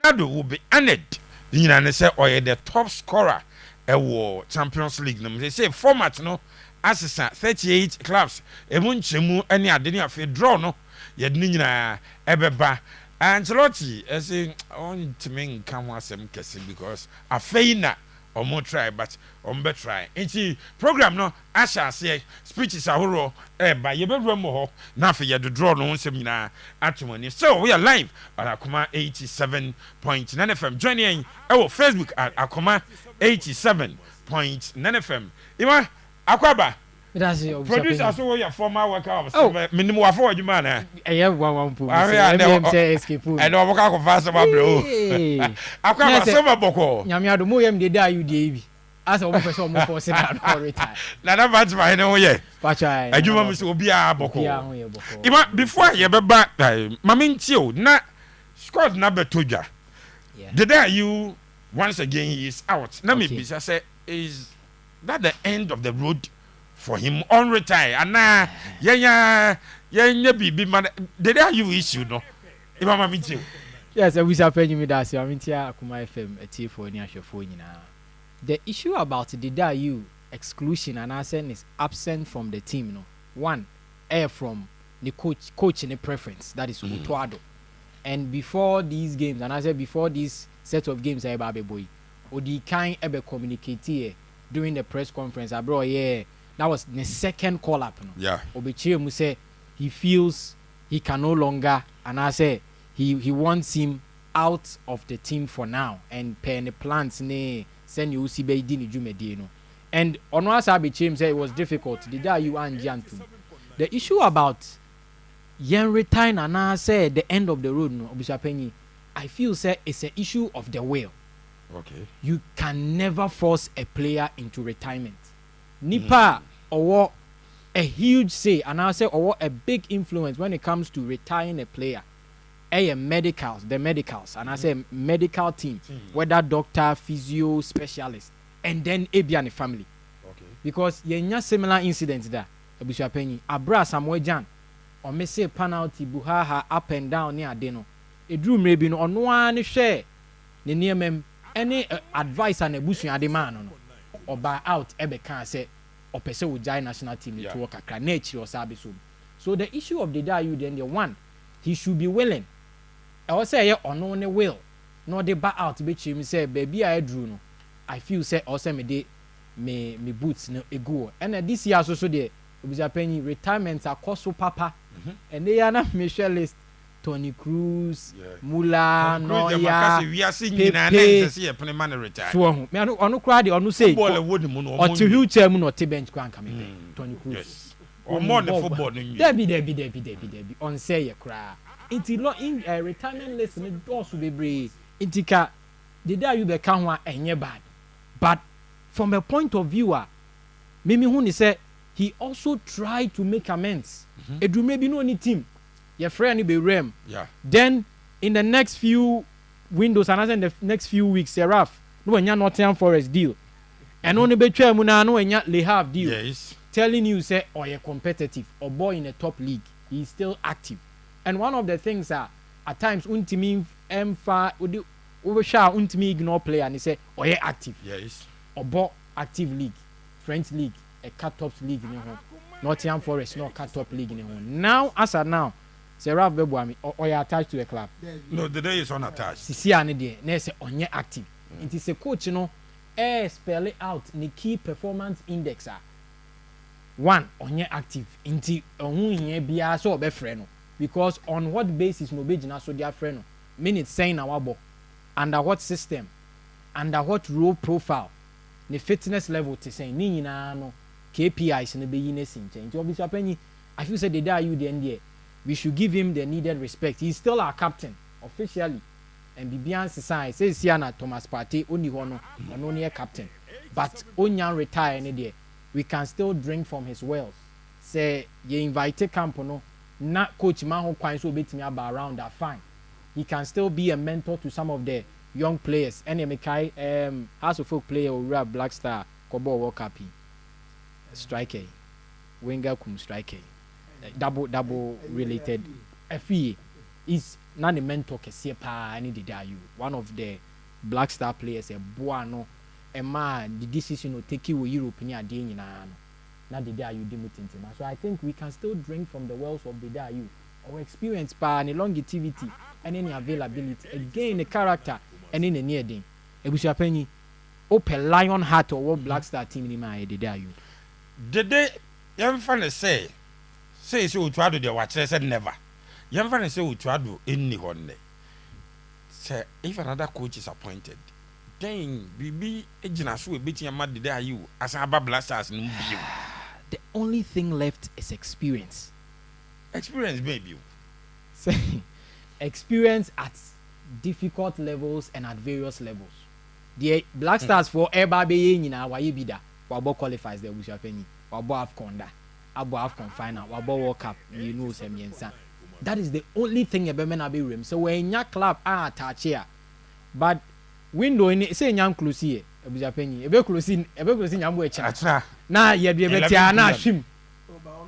Speaker 1: Ronaldo will be honored. You know, say, oh, the top scorer war Champions League. They say format no, as 38 clubs. Emunchemu any adeni afi draw no. Yednina ebeba. Ancelotti, I say, on to me come was some kissing because a feina or more try, but on bet try. Inti program no, Asha say speeches are horror, by your bedroom more, nothing yet to draw no seminar at money. So we are live on Akuma 87.9 FM. Joining our Facebook at Akuma 87.9 FM. Ima Akwaba. Producer, so your former workout. Minimum for you, man.
Speaker 6: I have one pool.
Speaker 1: I don't work out fast about bro. Akwaba, summer boko.
Speaker 6: Yamiado Moyam de da you, Davy. As a person more for Senate or retire.
Speaker 1: Not much by no way.
Speaker 6: I
Speaker 1: do want to be a boko. Before you ever back, Mamin Tio, not Scott number 2. The day you once again is out. Let me be say, is that the end of the road? For him on retire and now be man did you issue no if I'm meeting
Speaker 6: yes I wish I pay me that I'm in here Akuma FM a T for any phone the issue about the you exclusion and I said is absent from the team no one air from the coach in the preference that is Otto and before these games and I said before this set of games I baby boy Odi kind ever communicate here during the press conference I brought that was the second call up. No?
Speaker 1: Yeah.
Speaker 6: Obichie say he feels he can no longer, and I say he wants him out of the team for now and pen the plans ne send you see be dini jumedi no. And Onwa Obichie say it was difficult. Did you and Jantu? The issue about Yen retain and I say the end of the road no Obichie I feel say it's an issue of the will.
Speaker 1: Okay.
Speaker 6: You can never force a player into retirement. Nipa or a huge say and I say or a big influence when it comes to retiring a player. The medicals and I say medical team, whether doctor, physio, specialist, and then Abian family.
Speaker 1: Okay. Because
Speaker 6: you similar incidents there. Abra Samuel Jan or me say penalty buhaha up and down near Addo. A drew maybe no on one share ne nneɛma any advice and ebusua de man no oba out ebe kan say opese wo jai national team to work akra na echi osabe so the issue of the Ayew then the one he should be willing I was say ono ne will no de ba out be chim say baby I drew no I feel say also me boots no ego and this year so de obuja penny retirement akoso papa and they are na Michelle list Tony Cruz, Mula, Noya, so me onu cry the onu say or to wheelchair mun or bench kwan come Tony Cruz yes
Speaker 1: or more the football
Speaker 6: Debbie on say ye cry inti lo in retirement list me doors bebre intika the day you be kan ho enye bad but from a point of view mimi hu ni say he also tried to make amends edu maybe no any team your friend be rem.
Speaker 1: Yeah.
Speaker 6: Then in the next few windows and in the next few weeks, Seraph, no enya Nottingham Forest deal. And only be try mu na no enya Le Havre deal.
Speaker 1: Yes.
Speaker 6: Telling you say or you're competitive or boy in the top league, he's still active. And one of the things at times untimi emfa overshaw untimi ignore player and he say or you're active.
Speaker 1: Yes.
Speaker 6: Or boy active league, French league, a cut top league in home. Nottingham Forest no cut top league in home. Now as of now Seraph Bebuami or you attached to the club?
Speaker 1: No, the day is unattached.
Speaker 6: Sisi ane de, na say onye active. It is a coach no spell it out the key performance index one onye active. Inti ohun yen bia so obe frɛ no because on what basis no be gina so dia frɛ no minutes saying our ball under what system under what role profile the fitness level to say ni nyina no KPIs no be yi na sin nti obi so apanyi I feel say the day you the end we should give him the needed respect. He's still our captain officially. And Bibian Sisai says Siana Thomas Partey only one only a captain. But Onyan retire any day. We can still drink from his wells. Say you invite Campono, not coach man who quite so beat me about around that fine. He can still be a mentor to some of the young players. And Mekai House of Folk player or Blackstar Kobo World Cup. Striker. Winger kum striker. Double related FE is not a mentor kese pa any the Ayew one of the Blackstar players a boano a man the decision will take you Europe ni ade nyina no na the Ayew demutintima so I think we can still drink from the wells of the Ayew our experience pa and longevity and any availability again the character and in the near thing ebusua panyi open lion heart or Blackstar team ni ma the Ayew
Speaker 1: the day you find say so try to the watch said never. Young fan say we try to any one. Say if another coach is appointed, then BB agents will beat your mad the Ayew as a Blackstars no view.
Speaker 6: The only thing left is experience.
Speaker 1: Experience maybe.
Speaker 6: Say experience at difficult levels and at various levels. The Blackstars for Ebabe nyina waye bida. Wabo qualifies the Busha Penny. Wabo AFCON da. Abo AFCON final, Wabo World Cup, you know Semiensa. That is the only thing a bemen be room. So when your club touch here, but window in say young close here, Abuja Penny, ebe close young boy chat. Now you be better na shim.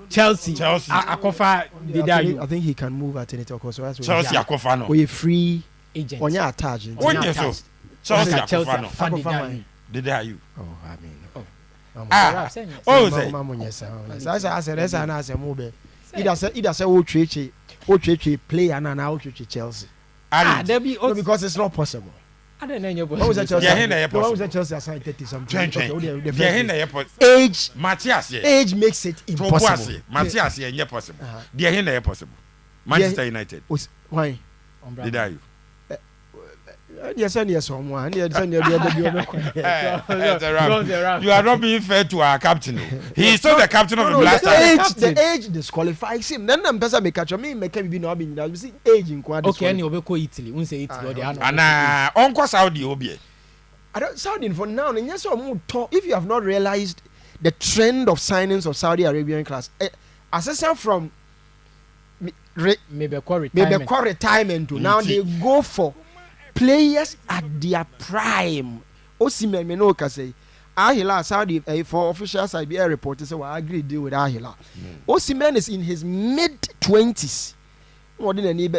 Speaker 6: Chelsea. Akofa did
Speaker 4: I think he can move at any time.
Speaker 1: Chelsea Akofa no.
Speaker 4: We free
Speaker 6: agent.
Speaker 4: On your attach.
Speaker 1: Chelsea Akofa no. Did Ayew?
Speaker 4: Oh, I mean.
Speaker 1: I said
Speaker 4: either say play and now Chelsea. No, because it's not possible.
Speaker 6: I don't know.
Speaker 4: What was that Chelsea? What was that Chelsea assigned 30 something? Age makes it impossible.
Speaker 1: Matthias here possible. They are here possible. Manchester United.
Speaker 4: Why?
Speaker 1: Did Ayew?
Speaker 4: Yes, someone. You are
Speaker 1: not being fair to our captain. He is still the captain of the Blackstars.
Speaker 4: The age disqualifies him. Then I'm person make catch me make be no be now. See age in quad.
Speaker 6: Okay, any obeko Italy. We say Italy.
Speaker 1: And Uncle Saudi obi.
Speaker 4: I don't Saudi for now. And yes, if you have not realized the trend of signings of Saudi Arabian class, assessment from
Speaker 6: maybe retirement
Speaker 4: to now they go for players at their prime. Osimhen me no ka say Ahila Saudi for official side be a reporter say we agree deal with Ahila. Osimhen is in his mid 20s. More than any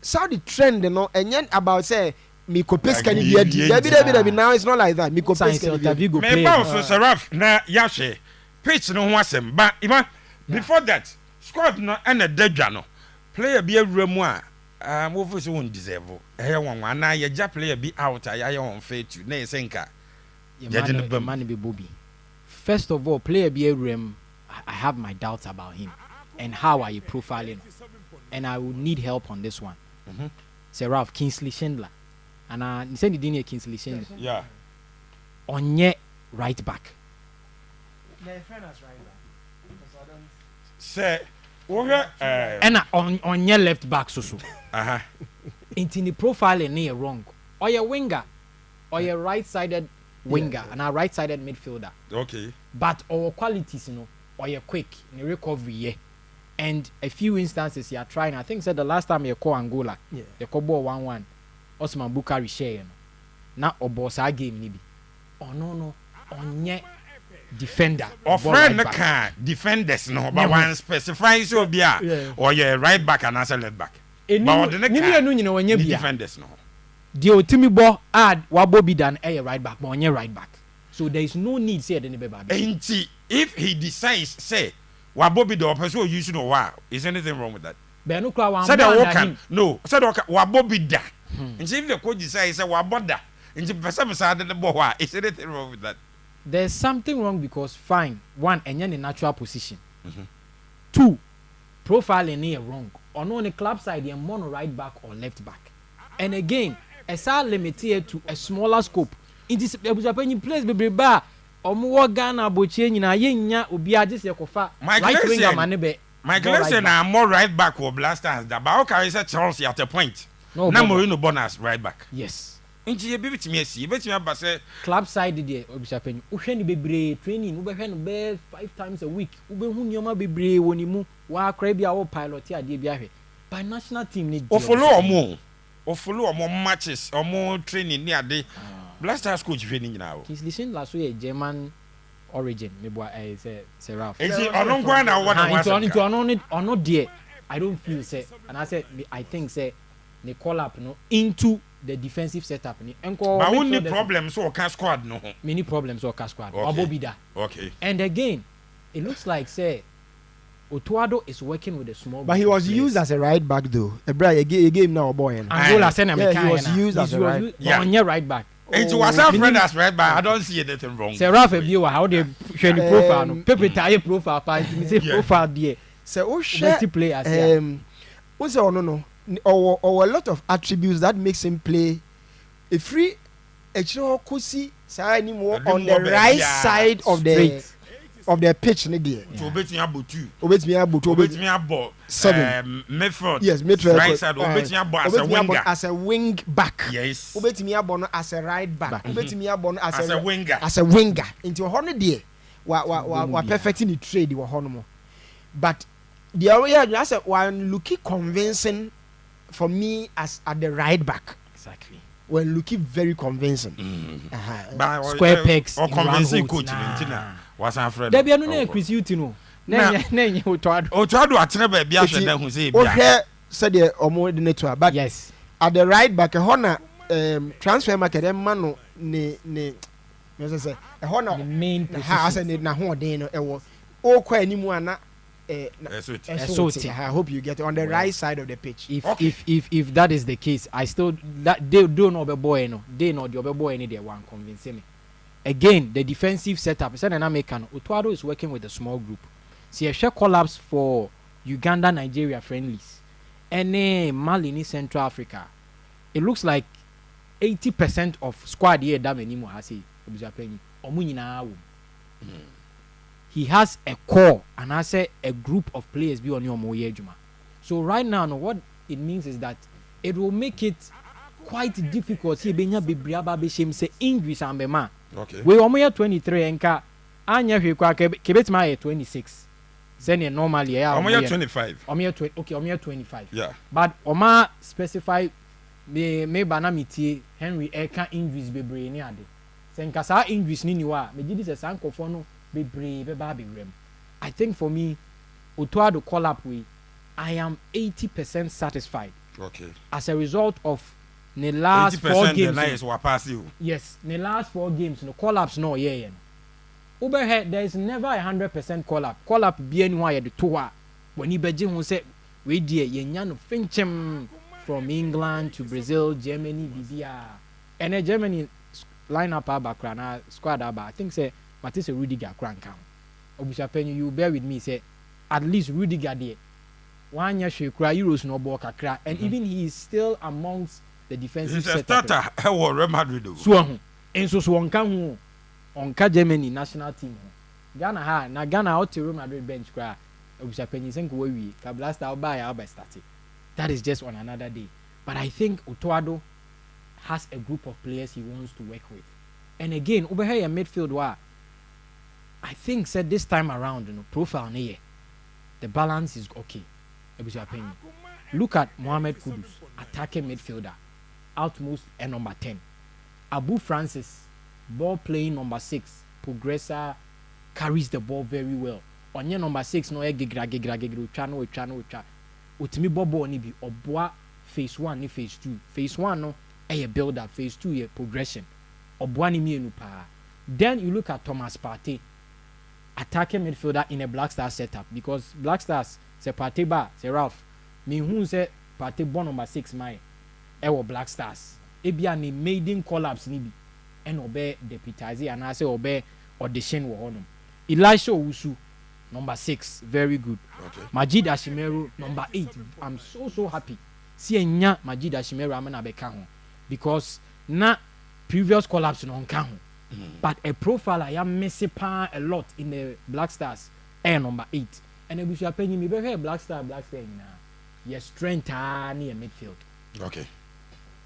Speaker 4: Saudi trend no and about say Miko Pesca ni
Speaker 1: Like,
Speaker 4: Debbie. Now it's not like that. Miko
Speaker 6: Science
Speaker 4: Pesca
Speaker 6: Celta Vigo
Speaker 1: me
Speaker 6: play.
Speaker 1: bounce Seraph na yahwe pitch no ho asem ba ima before that squad no and a dedwa no player bi awura mu a mo fo so won deserve eh won na ye ja player bi out ya ye won fair to na yesenka
Speaker 6: Man be Bobby. First of all, player be awura I have my doubts about him and how are you profiling, and I would need help on this one. Seraph Kingsley Schindler, and he said he didn't Kingsley Schindler.
Speaker 1: yeah
Speaker 6: Onye right back.
Speaker 1: say wo
Speaker 6: And Onye left back so. Into the profiling near wrong. Or your winger, or your right-sided winger, and a right-sided midfielder.
Speaker 1: okay
Speaker 6: But our qualities, or you're quick in the recovery, yeah. And a few instances you are trying. I think said the last time you call Angola, you call ball 1-1. Osman Bukari share, now or boss our game maybe. Oh no, Onye defender.
Speaker 1: or friend right can defenders no but one specify so bia or your right back and answer left back. But the defenders no.
Speaker 6: The Otimi ball add Wabobi than a right back, but Onye right back. So there is no need say any baby.
Speaker 1: Ain't if he decides say Wabobi the person you should know wow is anything wrong with that? Said the no said Wabobi da. And if the coach decides say Waboda and the person side the ball is anything wrong with that?
Speaker 6: There's something wrong because fine, one and in natural position. 2, profiling here wrong. Or no on the club side you're mono right back or left back. And again, as are limited to a smaller scope. It is a place be bar or more Ghana Boching in a yenya ubia just yakofa.
Speaker 1: Michael Essien are more right back or Blackstars. The Baoka is a Chelsea at a point. No Morino bonus right back.
Speaker 6: Yes.
Speaker 1: Into your baby to me, see, but you have say
Speaker 6: club side there, Obishapen. Usheni be training, Ubehen be 5 times a week. Ube Hunyama be brave when you move. Wa Crabia or pilot here, dear by national team need
Speaker 1: or follow more. Or follow more matches or more training near the Blackstars coach training now.
Speaker 6: He's listening last week German origin. Maybe I say Seraph.
Speaker 1: Is it? I don't go now. What
Speaker 6: or not dear. I don't feel say, and I said I think say they call up into the defensive setup.
Speaker 1: But only problems or cash squad no.
Speaker 6: Many problems or cash squad. Obobida.
Speaker 1: Okay.
Speaker 6: And again, it looks like say Otto is working with a small.
Speaker 4: But he was used as a right back though. A game now boy.
Speaker 6: Angola send him.
Speaker 4: He was used as a right.
Speaker 6: On your right back.
Speaker 1: It was our friend as right back. I don't see anything wrong.
Speaker 6: Seraph viewer how they show the profile. No, people tie profile. Part profile there.
Speaker 4: So players. What's no. Or a lot of attributes that makes him play a free Kusi anymore on the right side of the pitch. Midfield.
Speaker 1: Right side.
Speaker 4: As a wing back.
Speaker 1: Yes.
Speaker 4: As a right back.
Speaker 1: As a winger.
Speaker 4: As a winger. Into a 100 day. We're perfecting the trade. But the other one looking convincing for me as at the right back.
Speaker 6: Exactly.
Speaker 4: Well, looking very convincing.
Speaker 6: Square pegs
Speaker 1: or convincing coach. Was our friend.
Speaker 6: There be no Chris Utino. Nay,
Speaker 1: Otto at never be assured who say,
Speaker 4: said the more the network. But
Speaker 6: yes,
Speaker 4: at the right back, a honor transfer market, mano, ne, a honor,
Speaker 6: the main
Speaker 4: house and it na home day, or quite anymore. I hope you get on the right side of the pitch.
Speaker 6: If that is the case, I still that they don't know the boy no. They know the other boy any day one convincing me. Again, the defensive setup. Said an American. Otto is working with a small group. See a share collapse for Uganda, Nigeria friendlies, and Mali in Central Africa. It looks like 80% of squad here damn anymore. I say, he has a core and I say a group of players be on your Moyejuma. So right now, what it means is that it will make it quite difficult. See, Benya Bibriaba Bishim say English and Bema.
Speaker 1: Okay.
Speaker 6: We are 23 and Anya Kebetma 26. Then normally
Speaker 1: I'm 25.
Speaker 6: I'm 25.
Speaker 1: Yeah.
Speaker 6: But Oma specify me banamiti Henry Eka English bebre ni ade. Senkasa English ni niwa. Me did this sanko for no bebre be baby rem. I think for me, Otto call up with I am 80% satisfied.
Speaker 1: Okay.
Speaker 6: As a result of the last 4 games
Speaker 1: nice wa pass you.
Speaker 6: Yes, the last 4 games no collapse no yeah. Overhead there is never 100% collapse be anyone at the tour when he beji who say we dear yenyan finchem from England to Brazil, Germany, Bibia and Germany line up our background squad about I think say Matisse Rudiger crank count. Obusha Penny you bear with me say at least Rudiger there 1 year she cry Euros no ball kakra and even he is still amongst the defensive
Speaker 1: he's a starter for Real Madrid.
Speaker 6: So enso so onka Germany national team Ghana na Ghana out to Real Madrid bench cry Obusha Penny senko we ka Blackstars by started. That is just on another day. But I think Otto has a group of players he wants to work with. And again, over here in midfield, I think said this time around, profile here, the balance is okay. Look at Mohamed Kudus, attacking midfielder, outmost and number 10. Abu Francis, ball playing number 6, progressor, carries the ball very well. On your number 6, no gigra channel. Utimi bobo ni bi oboa phase 1 ni phase 2. Phase 1 no a build up, phase 2 a progression. Oboa ni mienu pa. Then you look at Thomas Partey, attacking midfielder in a Blackstars setup because Blackstars se Partey ba se Ralph. Me who say Partey born number 6 my ewo Blackstars. Ebia ni maiden collapse ni bi en obe deputize and I say obe audition wo honum. Elisha Owusu number 6, very good. Okay. Majid Ashimeru, number 8. I'm so happy. See enya Majid Ashimeru amena beka ho because na previous collapse no nka ho. But a profile I am missing a lot in the Blackstars number 8. And we should pay me be Blackstar na. Yes, strength near midfield.
Speaker 1: Okay.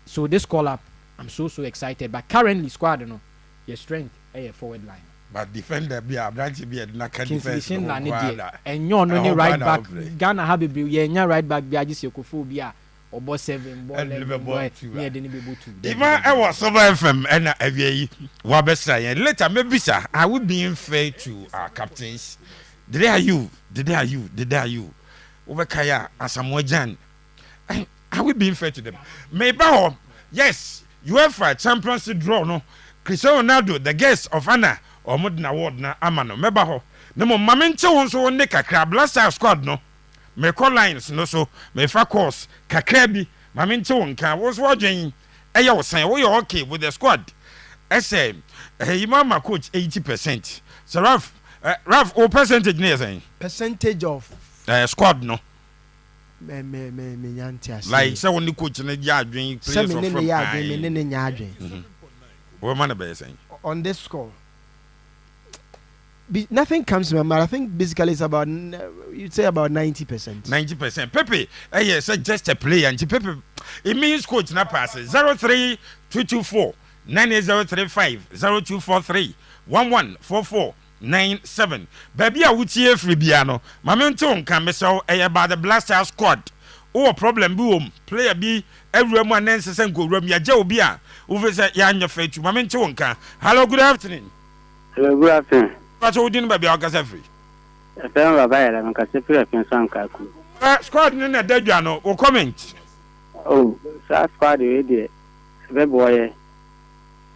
Speaker 6: So this call up, I'm so excited. But currently squad no, your strength a forward line.
Speaker 1: But defender be a branch be a naka defense
Speaker 6: and you're no right back Ghana have be yeah right back be just yokophobia or boss 7 ball near the able to
Speaker 1: even I was over FM and Ayew wabesa and later maybe sir I will be fair to our captains. Did you over Kaya Asamoah I will be fair to them. Maybe yes UEFA Champions League draw no Cristiano Ronaldo the guest of honor or modern award na amano meba ho na mo mamente won so ne kakra Blackstars squad no me call lines no so me fa course kakra bi mamente won kan wo so odwen eya wo san wo you okay with the squad say imama coach 80%. So Raf o percentage ne say
Speaker 4: percentage of
Speaker 1: squad no
Speaker 4: me nyantia
Speaker 1: like say won coach na ya adwen players from
Speaker 4: me nya adwen
Speaker 1: what man be saying
Speaker 4: on this score. Nothing comes to my mind. I think basically it's about you'd say about 90%.
Speaker 1: 90%. Pepe, yes, just a player. And Pepe, it means coach na passes 03224 98035 0243 114497. Baby, I would see every piano. Mamento can be so about the Blackstars squad. Oh, problem boom. Player B, everyone else and go room ya Joe Bia. Over the Yanya Fate to Mamento can. Hello, good afternoon.
Speaker 7: Hello, good afternoon.
Speaker 1: What's all din baby August free?
Speaker 7: I found a buyer and can say a some kaku.
Speaker 1: Squad in a dead jano or comment.
Speaker 7: Oh, so squad already. The boy,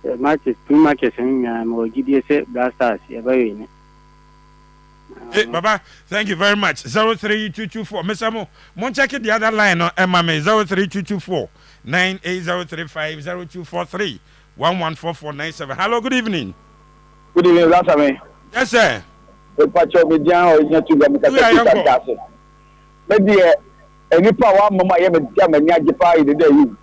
Speaker 7: the match is 2 matches and more GDS Blackstars.
Speaker 1: Hey, Baba, thank you very much. 03224. Mr. Mo, mon check the other line on MMA 03224 98035 0243 114497. Hello, good evening.
Speaker 8: Good evening, last time.
Speaker 1: Yes, sir.
Speaker 8: The patcho me jan o nya tu gam ka se. Maybe any power mama ye me tia me nya jipa ide dey you.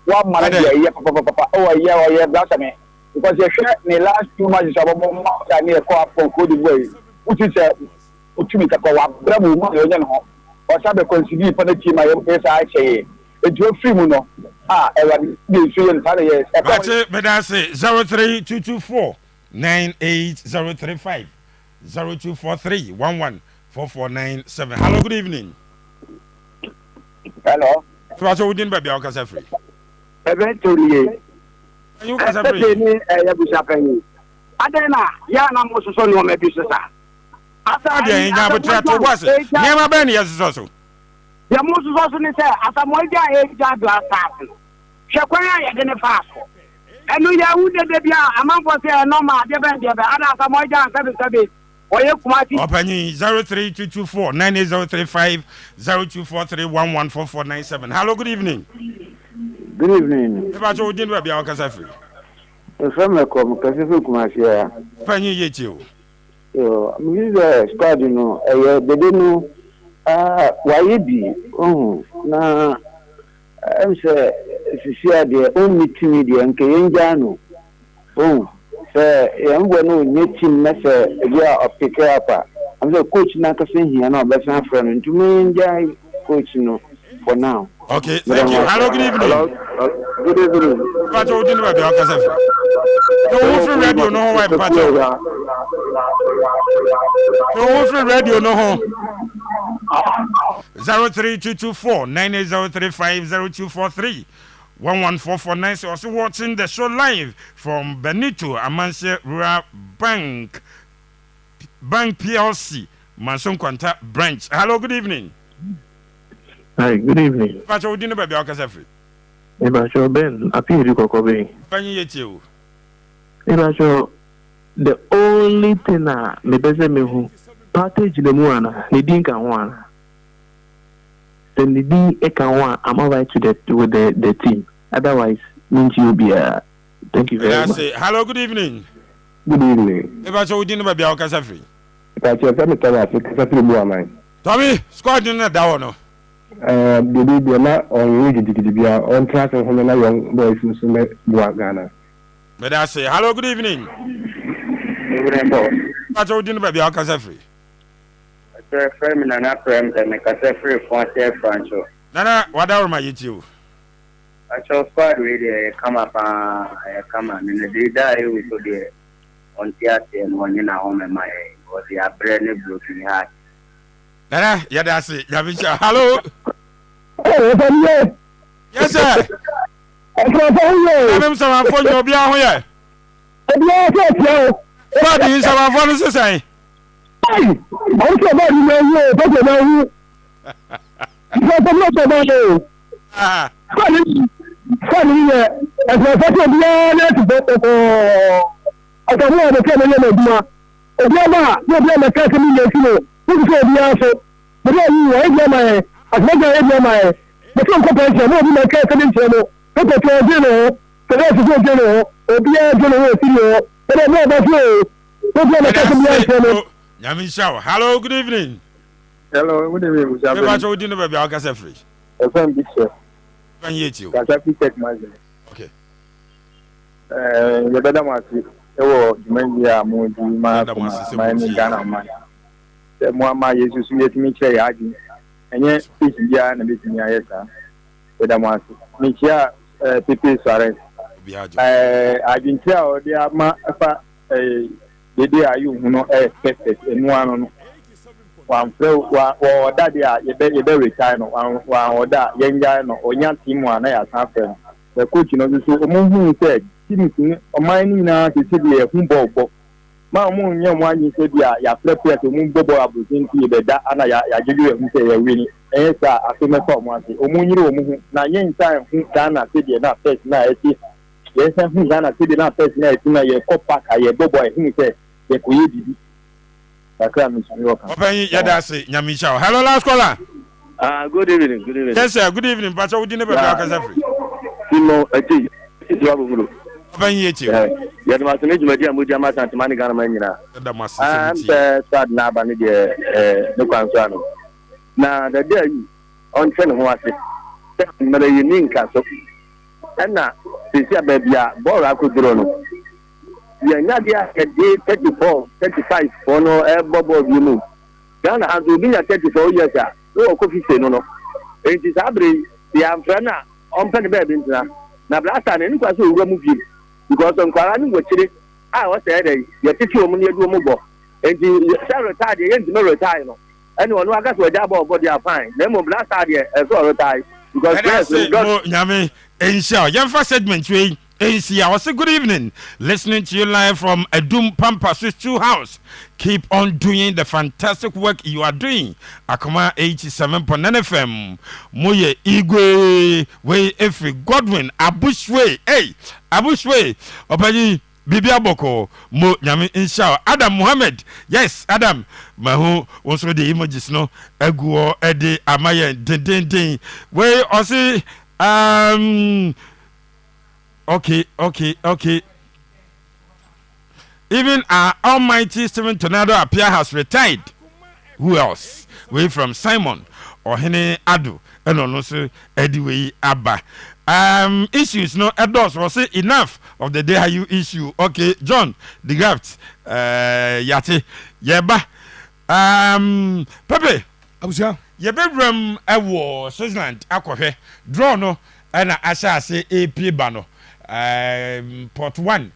Speaker 8: One man dey ye papa oh yeah last time. Because you share the last 2 matches about mama na ko afon ko di boy. Which is utumi ka ko wa bramu mo yo nya no. O sa be consider for the team I am pesa ache. E do free mu no. E wa dey so yen tare ye.
Speaker 1: That's it, but that's it. 03224 98035 0243 114497. Hello, good evening.
Speaker 8: Hello.
Speaker 1: So we didn't be our free.
Speaker 8: Eventually.
Speaker 1: You can free.
Speaker 8: Adena, ya na mo so no me bi so sa.
Speaker 1: Asa de nya betra to boss. Nyama ben yes so so.
Speaker 8: Ya mo so so ni say asa mo ja e ja Blackstars.
Speaker 9: Shakwaya ya gene fako. Enu ya ude de bia amanfo se normal de ben ada sa mo ja sabe. Oye kumati.
Speaker 1: Opanyi 03224 98035 0243114497. Hello, good evening.
Speaker 10: Good evening.
Speaker 1: Eba jo din ba bia okasa free.
Speaker 10: Efeme kom kase fe kumasi ya.
Speaker 1: Opanyi yechi o.
Speaker 10: Yo, mi ze squad no dede no waye bi na say sisi ade on meeting de nke yenja no say yambo no nye team na say ya pick up am say coach na ka sen hia na obesan friend ntumi yenja coach no for now.
Speaker 1: Okay, thank you. Hello, good evening.
Speaker 10: Hello. Good evening.
Speaker 1: Pato din ba bia okasa free. No free radio no ho why pato. No free radio no ho. 03224 98035 0243 11449. So also watching the show live from Benito Amanse Rural Bank PLC Manson Kwanta branch. Hello, good evening.
Speaker 11: Hi, good evening.
Speaker 1: Pacho Dino Baby Okasafri.
Speaker 11: Ebacho Ben, appear you Kokobe.
Speaker 1: Penny Yetu.
Speaker 11: Ebacho, the only thing me bese me who package the muana, ni dinka one. Then the D Eka I'm alright to the team. Otherwise, means you be thank you very much.
Speaker 1: Hello, good evening.
Speaker 10: Good evening.
Speaker 1: Ebacho Dino Baby Okasafri.
Speaker 10: Ebacho Femi Tana Africa Muana.
Speaker 1: Tommy, squad in the Dawono.
Speaker 10: Baby, na on Wikipedia on track and Homena young boys who met Ghana.
Speaker 1: But I say, hello, good evening. Pacho Dino Baby Okasafri.
Speaker 7: Feminine Aprem and Casafri for Francho.
Speaker 1: Nana, what are my YouTube?
Speaker 7: I shall squad really come up and in the day that we could be on theatre and one in our home and my or the brand new broken heart.
Speaker 1: Nana, yeah, that's it. Hello. Yes, sir. I'm some phone you'll be out here. What is our phone to say?
Speaker 10: I'm so bad, you know, but you know, funny, as I said, let's bet for I don't know the family of my Obama, you'll be on the Catholic, you know, who's going to be also. But you are my, as much as my, but some companies are not in the Catholic channel, but the general, the rest is not general, or be a general, but I know about you. What's on the Catholic channel?
Speaker 1: Hello, good evening.
Speaker 10: Hello, good evening.
Speaker 1: Ebacho Dino Baby Okasafri.
Speaker 10: FM Big Chef.
Speaker 1: Can you hear you?
Speaker 10: Catholic Tech Magazine.
Speaker 1: Okay.
Speaker 10: The better one is Jumandia Moody, my Ghana man. The Muama Jesus, you get me say, and yet, it's Diana meeting Yasa. With the one, Michia, Pipi Sare. I didn't tell the Ama, the day Ayew no perfect and one flow or that you better retire no one or that young guy no or young team one as happened. The coach know this who said, or mining now to see a football. My moon young one you said, ya play to move Bobo opportunity that and I give you a say a winning. And yes, I feel my form once. Omunyo, now young time who Ghana City and not first night. Yes, I'm from Ghana City not first night. You cop pack a Bobo, he said. Hello,
Speaker 1: last caller.
Speaker 10: Good evening. Good evening.
Speaker 1: Yes, sir. Good evening. But I didn't know.
Speaker 10: Timo, I think it's Robo.
Speaker 1: Open you.
Speaker 10: You must make my dear Mujama Santamani Ganamana. I'm sad now, but no concern. Now, the day on 10 was it. Mother, you need castle. And now, this year, baby, Bora could grow. We are not there at day 34, 35 for no air bubble you move. Ghana has been at 34 years. No coffee say no. It is Abri, the Amfana, on Penny Bed. Now, last time, any person will remove you because on Karani was chilling. I was there, your teacher will do mobile. And the retired, the end no retire. Anyone who got to a job or they are fine. Then will blast out here as well retire because
Speaker 1: no, Yami, and show young first segment. Asia, I say good evening. Listening to you live from Edum Pampa Sister House. Keep on doing the fantastic work you are doing. Akoma 87.9 FM. Moye Igwe Way Efri Godwin Abushwe. Hey, Abushwe. Obayi Bibia Boko Mo Nyami Insha Adam Muhammad. Yes, Adam. Mahu also the images no Eguo Ede Amaya Din. Way also Okay. Even our almighty Stephen Tornado appear has retired. Who else? We from Simon or Hene Addo and also Eddie Abba. Issues no Addos was say enough of the day Ayew issue. Okay, John, the graft. Yate. Yeba. Pepe.
Speaker 3: Abusia.
Speaker 1: Yebedrum Ewo Switzerland akwohwe. Draw no and Asha say AP Bano. Port 1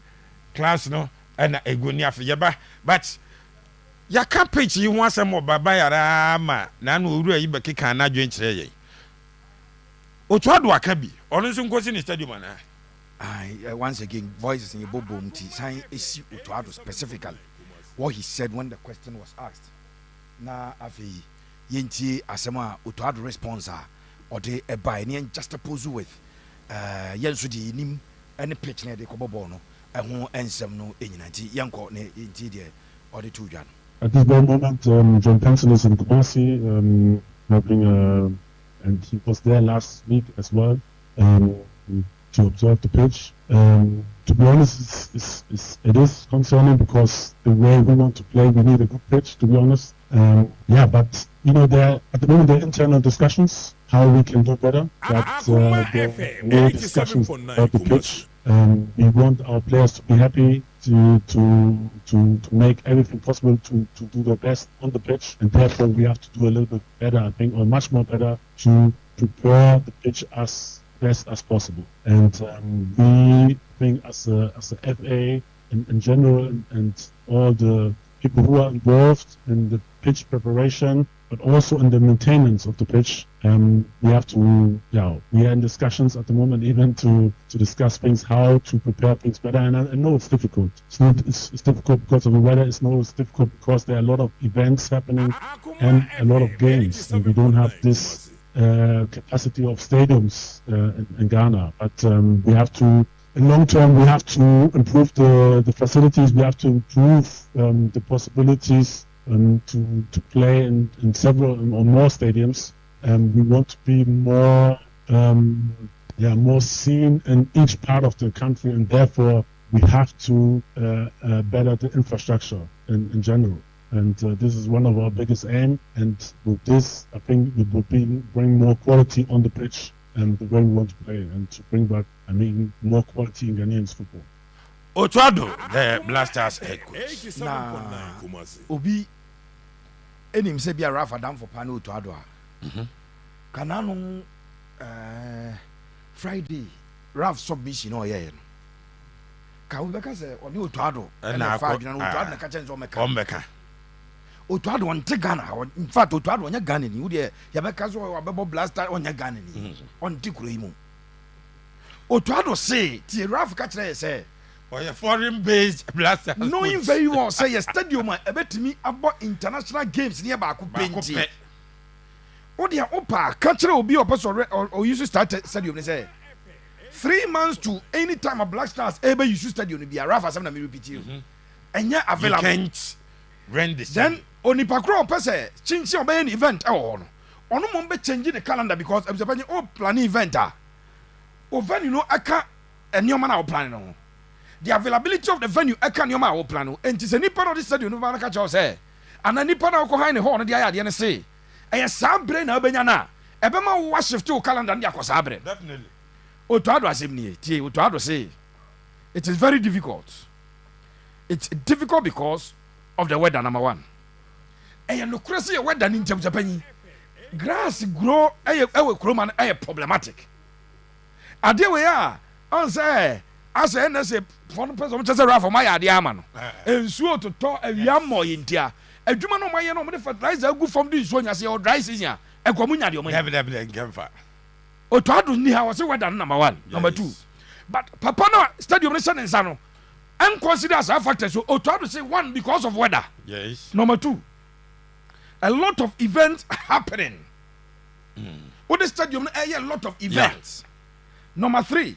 Speaker 1: class no and Egonia for Yaba. But ya can't pitch you want some more baba yara ma na no uru ayi beki kan na dwen kire ye. Otuado akabi ono nso nkosi ni stadium ana.
Speaker 3: Once again voices in your bobo mti sign issue Otuado specifically what he said when the question was asked. Na afi yenti asema Otuado response or the eba ni just oppose with yenso di nim any pitch na de kobobo no ho ensem no enyinanti yanko na enti de or the two jan.
Speaker 2: At this very moment, John Pencil is in Kumasi, helping, and he was there last week as well to observe the pitch. To be honest, it is concerning because the way we want to play, we need a good pitch, to be honest. But there at the moment there are internal discussions how we can do better. But there are no discussions about the pitch. We want our players to be happy, to make everything possible to do their best on the pitch, and therefore we have to do a little bit better, I think, or much more better to prepare the pitch as best as possible. And we think as a FA in general and all the people who are involved in the pitch preparation, but also in the maintenance of the pitch, we have to, we are in discussions at the moment even to discuss things, how to prepare things better. And I know it's difficult. It's difficult because of the weather. It's difficult because there are a lot of events happening and a lot of games, and we don't have this capacity of stadiums in Ghana. But we have to, in long term, we have to improve the facilities. We have to improve the possibilities to play in several or more stadiums. We want to be more seen in each part of the country, and therefore we have to better the infrastructure in general. And this is one of our biggest aim. And with this, I think it will bring more quality on the pitch and the way we want to play, and to bring back, more quality in Ghanaians football.
Speaker 1: Otuado, the Blackstars head coach.
Speaker 3: Obi, enim se bia Rafa down for Pano Otuado. Kanano Friday Raf submission or yeah. Kaubeka say oni Otuado na fa Otuado na ka chenzo meka. Otuado on te Ghana. In fact, Otuado on Ghana ni. Udi ya beka so abebo Blackstars on Ghana ni. On ti kuro imu. Otuado say ti Raf ka kire say
Speaker 1: or a foreign based Blackstars.
Speaker 3: Knowing very well say your stadium ebetimi abo international games near Baku Penti. Odi ya opa ka kire obi opposite or use start stadium say 3 months to any time a Blackstars ebe use stadium be a Raf asem na me repeat you. Enya available.
Speaker 1: You can't rent this.
Speaker 3: Then onipakro pese chinchi obey an event no ono mo be change the calendar because ebisepanye o plan event o venue no aka enioma na o plan no the availability of the venue aka enioma o plan no enti se nipa no the stadium no ba ka cha say ana nipa na ko han ne ho no de aya de ne say eye sabre na obenya na ebema wo shift o calendar de akosabre
Speaker 1: definitely
Speaker 3: Otuado asem ni tie Otuado say it is very difficult. It's difficult because of the weather, number one. And no crazy weather in Japan. Grass grow a problematic. Ade we are on say as a one person just a for my idea man. And so to talk a yam more in tia. A Juma no my no fertilizer good from this one as your dry season. A communia, you may have
Speaker 1: it.
Speaker 3: Otuado ni how was weather number one. Number two. but papa no stadium no shane nsa no and consider as a factor so try to say one because of weather.
Speaker 1: Yes.
Speaker 3: Number 2, a lot of events happening. With the stadium, a lot of events. Yeah. Number 3,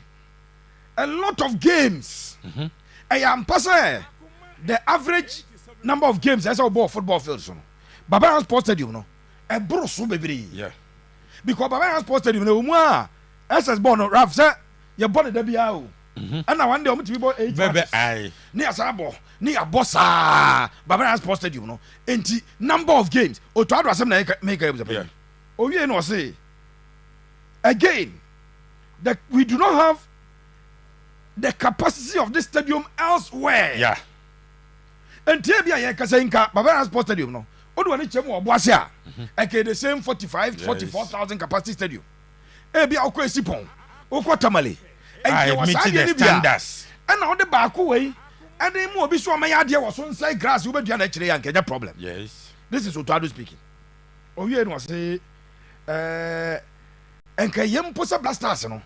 Speaker 3: a lot of games. I am passing the average number of games as a ball football field. So, Baba Sports Stadium, no, a brush baby.
Speaker 1: Yeah.
Speaker 3: Because Baba Sports Stadium, no, SS Bono, Raf said, you're born at the and I want them to be born 8
Speaker 1: baby,
Speaker 3: near Sabo, near Bossa, Baba Sports Stadium, no, and number of games. Or to address them, make a oh, you know, say again that we do not have the capacity of this stadium elsewhere.
Speaker 1: Yeah.
Speaker 3: And Tibia Yakasenka, Baba Sports Stadium, no. Odo ani chemu oboasia. Okay, the same 44,000 capacity stadium. Ebia okọ esipon, okọ tamale.
Speaker 1: I meet the standards.
Speaker 3: And now the back way, and then more be so my idea was on side grass, you be do actually and get problem.
Speaker 1: Yes.
Speaker 3: This is Otto speaking. Oh, you know say and can yem posa Blackstars no.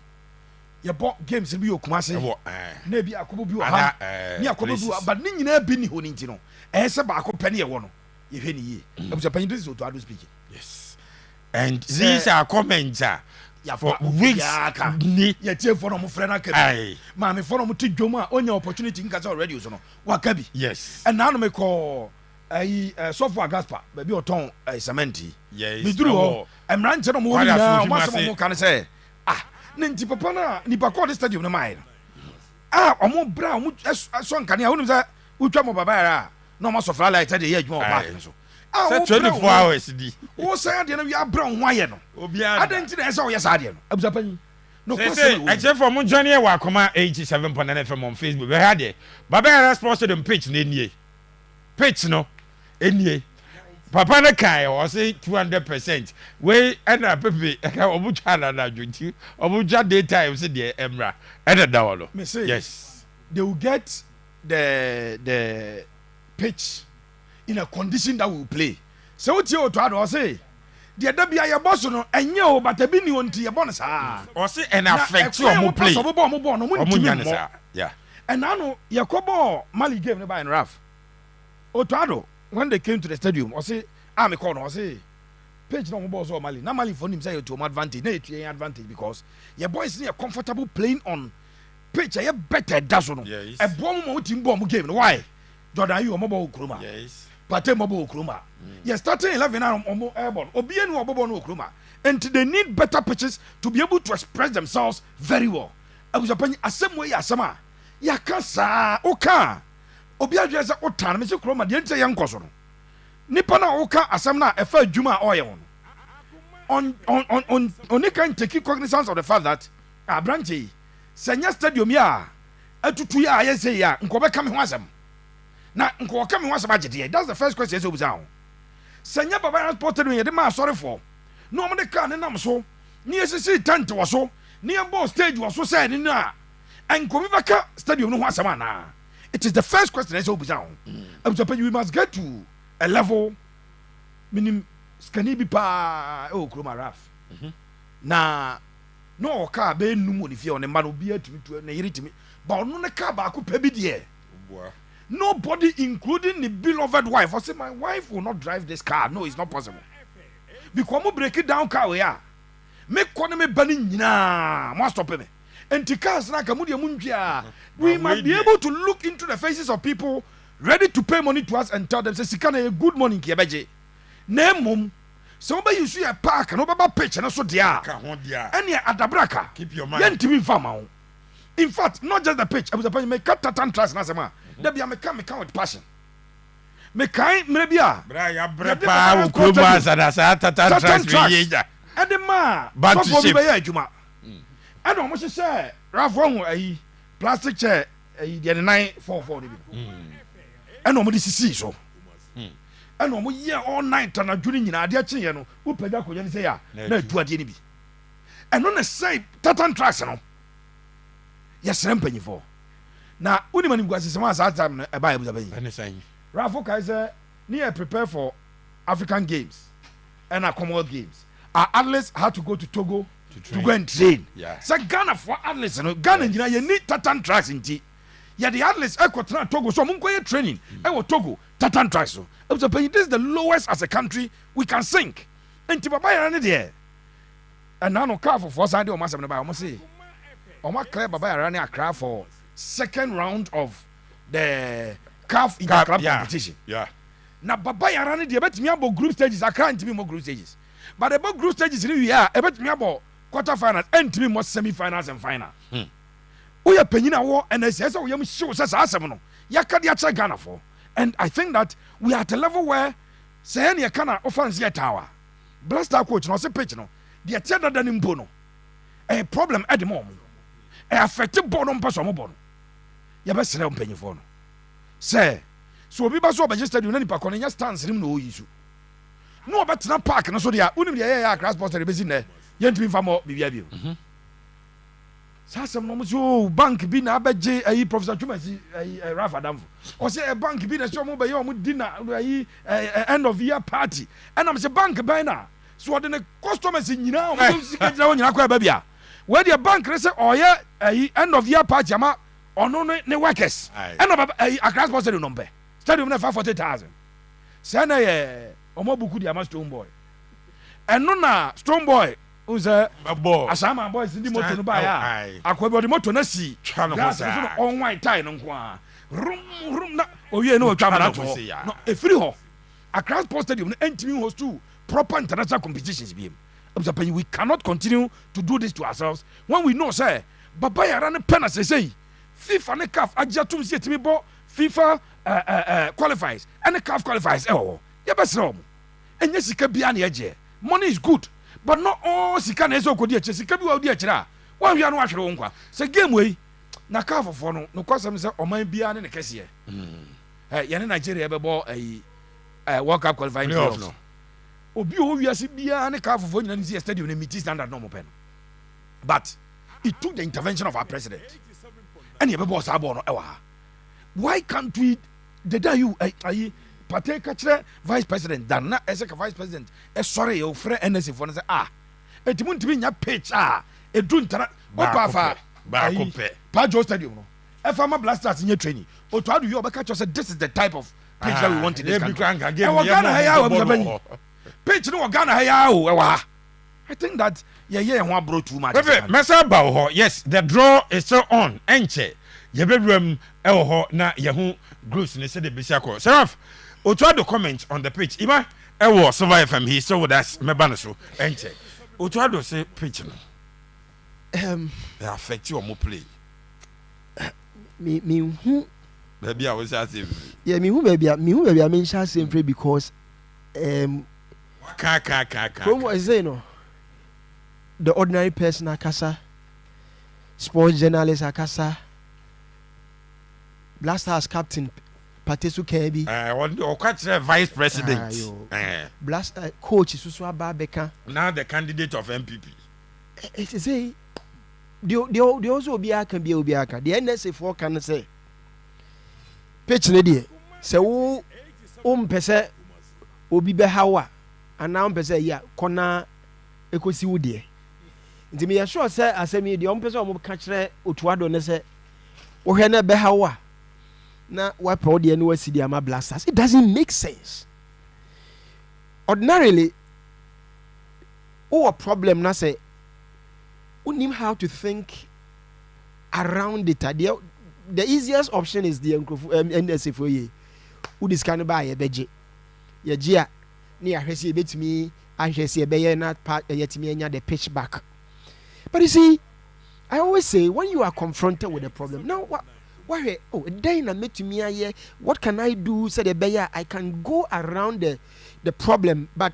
Speaker 3: You bought games bi okumase. Na bi akobo bi o ha. Ni akobo bi but ni nyina bi ni ho ni ntino. Se ba akọ pene ye wo no. Ye hwe ni ye. Abuja pan this is Otto speaking.
Speaker 1: Yes. And these are comments for weeks
Speaker 3: ni ye tie for no mo frɛ na ka. Ma me for no mo ti dwom a onya opportunity nka say radio so no. Waka bi.
Speaker 1: Yes.
Speaker 3: And now no me call software Gaspar baby oton cement.
Speaker 1: Yes.
Speaker 3: Me duru ho. Emranche no mo ni na mo se mo kan say ne nti papa na nipa call the stadium no mine. Omo bra omo so nkane a wonim say utwa mo baba ra na omo so light dey ye adwuma o park so.
Speaker 1: Say 24 hours di.
Speaker 3: Wo say dey na wi abra ho aye no.
Speaker 1: Obia.
Speaker 3: Adanti na say wo yes ade no. Abuja pani. No
Speaker 1: say eche for mo journey wa koma 87.9 FM on Facebook. We had there. Baba ra sponsor dem page na enie. Page no enie. Papa na kai o say 200%. We na pepe obucha na junti. Obucha daytime say the emra. E da wo. Yes.
Speaker 3: They will get the pitch in a condition that will play. So what you to say the da bia your boss no enye o but bi ni onti ye bonus ah.
Speaker 1: O say and affect you mo play.
Speaker 3: So mo no mo ntimi mo.
Speaker 1: Yeah.
Speaker 3: And now your kobo Mali game no by in Raf. Otto when they came to the stadium, I say, me call no, I say, page no more so Mali. Now Mali for him say to advantage, no advantage because your boys need a comfortable playing on pitch. You better that's no.
Speaker 1: Yes.
Speaker 3: A bomb team bomb game. Why? Jordan you mobile kroma.
Speaker 1: Yes.
Speaker 3: Pate mobile kroma. You starting 11 on airborne. Obienu obobo no kroma. And they need better pitches to be able to express themselves very well. I was upon a same way asama. Ya kasa oka. Obi adwese otan me se kroma de nte ye nkoso no nipa na oka asam na efa adwuma oye won on can take cognizance of the fact that abranche senya stadium ya atutu ya ye say ya nko be ka me ho asam na nko ka me ho asam agede. That's the first question say obuza ho senya baba sport stadium ye de ma sorry for no mo de ka ne nam so ni esisi tent wo so ni embo stage wo so say ni na enko be ka stadium no ho asam ana. It is the first question I say we must get to a level minim skani bi pa kroma Raf. Na no car be num oni fie on ma no bi atumi to na yiritimi ba ono ne car ba ko pa bi de. Nobody including the beloved wife. I say my wife will not drive this car. No, it's not possible. Because mo break it down car we are. Make kono me bani nyina mo stop me. And we must be able to look into the faces of people ready to pay money to us and tell them, say, Sikana, good morning, Kiabeje. Name somebody you see a park and over pitch and also dia. And ya Adabraka.
Speaker 1: Keep your mind.
Speaker 3: In fact, not just the pitch. I was about to make cut tatan trust Nasama. There be a mechanic with passion. Mekai, maybe a
Speaker 1: Braya Krubas and Asata trust.
Speaker 3: And the ma,
Speaker 1: but
Speaker 3: Juma. I don't much say Ralph a plastic chair the 944 and no see so and no year all night and a junior in a dear chin who paid up with say no to a DNB and on the same Tatan tracks no yes I'm paying for now Uniman was some time a Bible
Speaker 1: anything
Speaker 3: Ralph Kaiser near prepare for African games and our Commonwealth games our athletes had to go to Togo to go and train.
Speaker 1: Yeah.
Speaker 3: So Ghana for athletes, Ghana you need tartan tracks in T. Yeah, the athletes Equatorial Togo, so I'm going training. Togo, tartan tracks. So this is the lowest as a country we can sink. And Tibabaya there. And now no car for side or mass I must say. On my club Babaya running a crowd for second round of the CAF club competition.
Speaker 1: Yeah.
Speaker 3: Now Babaya running the bet me about group stages. I can't be more group stages. But about group stages we are about me about quarter finals and to be more semi-finals and final. We are penina war and as we am sure says asemono. Yakadiacha Ghana for. And I think that we are at a level where say any kana offense tower. Blaster coach no say pitch no. The attender than imbono. A problem at the moment. A affected bono person mo bono. Ya best sell penny for no. Say so we baso be just you nipa kono nya stance rim no yisu. No bet na park no so dia unim dia ya grass poster be sin there. Yentimi famo bibia bio. Sasem no so bank bi na abeje ayi professor Chumasi ayi Rafa Damfo. O say a bank bi na so mo be yo mo dinner ayi end of year party. And am say bank ban na so the customers nyina mo sika nyina nyina kwa ba bia. Where the bank say oye ayi end of year party ama ono ne workers. And ayi across poster number. Stadium na 540,000. Say na ye omo buku di ama Stone Boy. And no na Stone Boy who's a boy asama boys ndi moto no ba ya akwa bi moto na si gas so on white tie no kwa rum na owie no twa na to no e free ho Accra Sports Stadium no entimi host to proper international competitions bi we cannot continue to do this to ourselves when we know say baba yara ne pena say FIFA ne CAF ajatum si etimi bo FIFA qualifies and the CAF qualifies ye besro enye sika bia na ye money is good. But not all sika na eso kodi eche sika bi wa odi echira wan hia no ahwere wo nkwa se game wey na ka fofo no kwasam se oman bia ne kese ye ne Nigeria be bo World Cup qualifying playoffs no obi o wiase bia ne ka fofo nyina ni stadium ne meet standard no mo pen but it took the intervention of our president and ye be bo sa bo no why can't we the day you partake kachre vice president dan na eseka vice president sorry your friend NSC for say etimu ntimi nya pitch edu ntara opafa ba kope pa jo stadium no efama Blackstars nya training oto adu you obeka say this is the type of pitch that we want in this country pitch no Ghana ha I think that ye ho abro too much
Speaker 1: mesa ba ho yes the draw is still on enche ye bedrum ho na ye ho groups ne say the bisiako Seraph Otto the comment on the pitch. Ima ewo Silver FM he still with us meba so enche. Otto say pitch no. They affect you or more play.
Speaker 4: Me who
Speaker 1: baby I was say.
Speaker 4: Yeah, me who baby I mean shall say because From what I say no. The ordinary person akasa sports journalist akasa Blackstars captain Patesu Kebi.
Speaker 1: Or catch vice president.
Speaker 4: Blast coach Susua Babeka.
Speaker 1: Now the candidate of MPP.
Speaker 4: It is a the also Obiaka be Obiaka. The NSA 4 can say. Pitch lady. So pese Obi Behawa. And now pese ya kona ekosi wudie. Nti me sure say asemi the pese o mo catch Otuado ne say ohwe na Behawa. Na why proud the NYC the ama Blasters? It doesn't make sense. Ordinarily, a problem na say we need how to think around it. The easiest option is the NSA for you. Who this kind of buy a beje? Ye jia ni ahwesi betimi ahwesi ebeye na part yetimi enya the pitch back. But you see, I always say when you are confronted with a problem, now what? Why? Oh, then I met me here. What can I do? Said the bear. I can go around the problem, but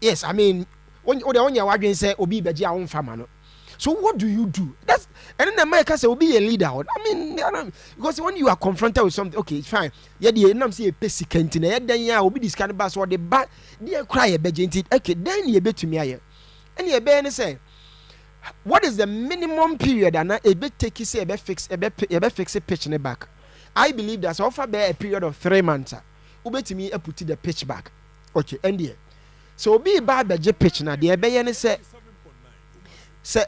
Speaker 4: yes, I mean, when you are say Obi beji a own farmer. So what do you do? That's and then America say Obi a leader. I mean, because when you are confronted with something, okay, it's fine. Yeah, the nam say a pesi canteen. Yeah, then yeah, Obi this kind of bus or the bad. They cry a beji. Okay, then you bet to me here, and you bear and say. What is the minimum period and a bit take say a fix a pitch in the back? I believe that's offer a period of 3 months. Ube to me a put the pitch back. Okay, and yeah. So be bad the pitch now. The say say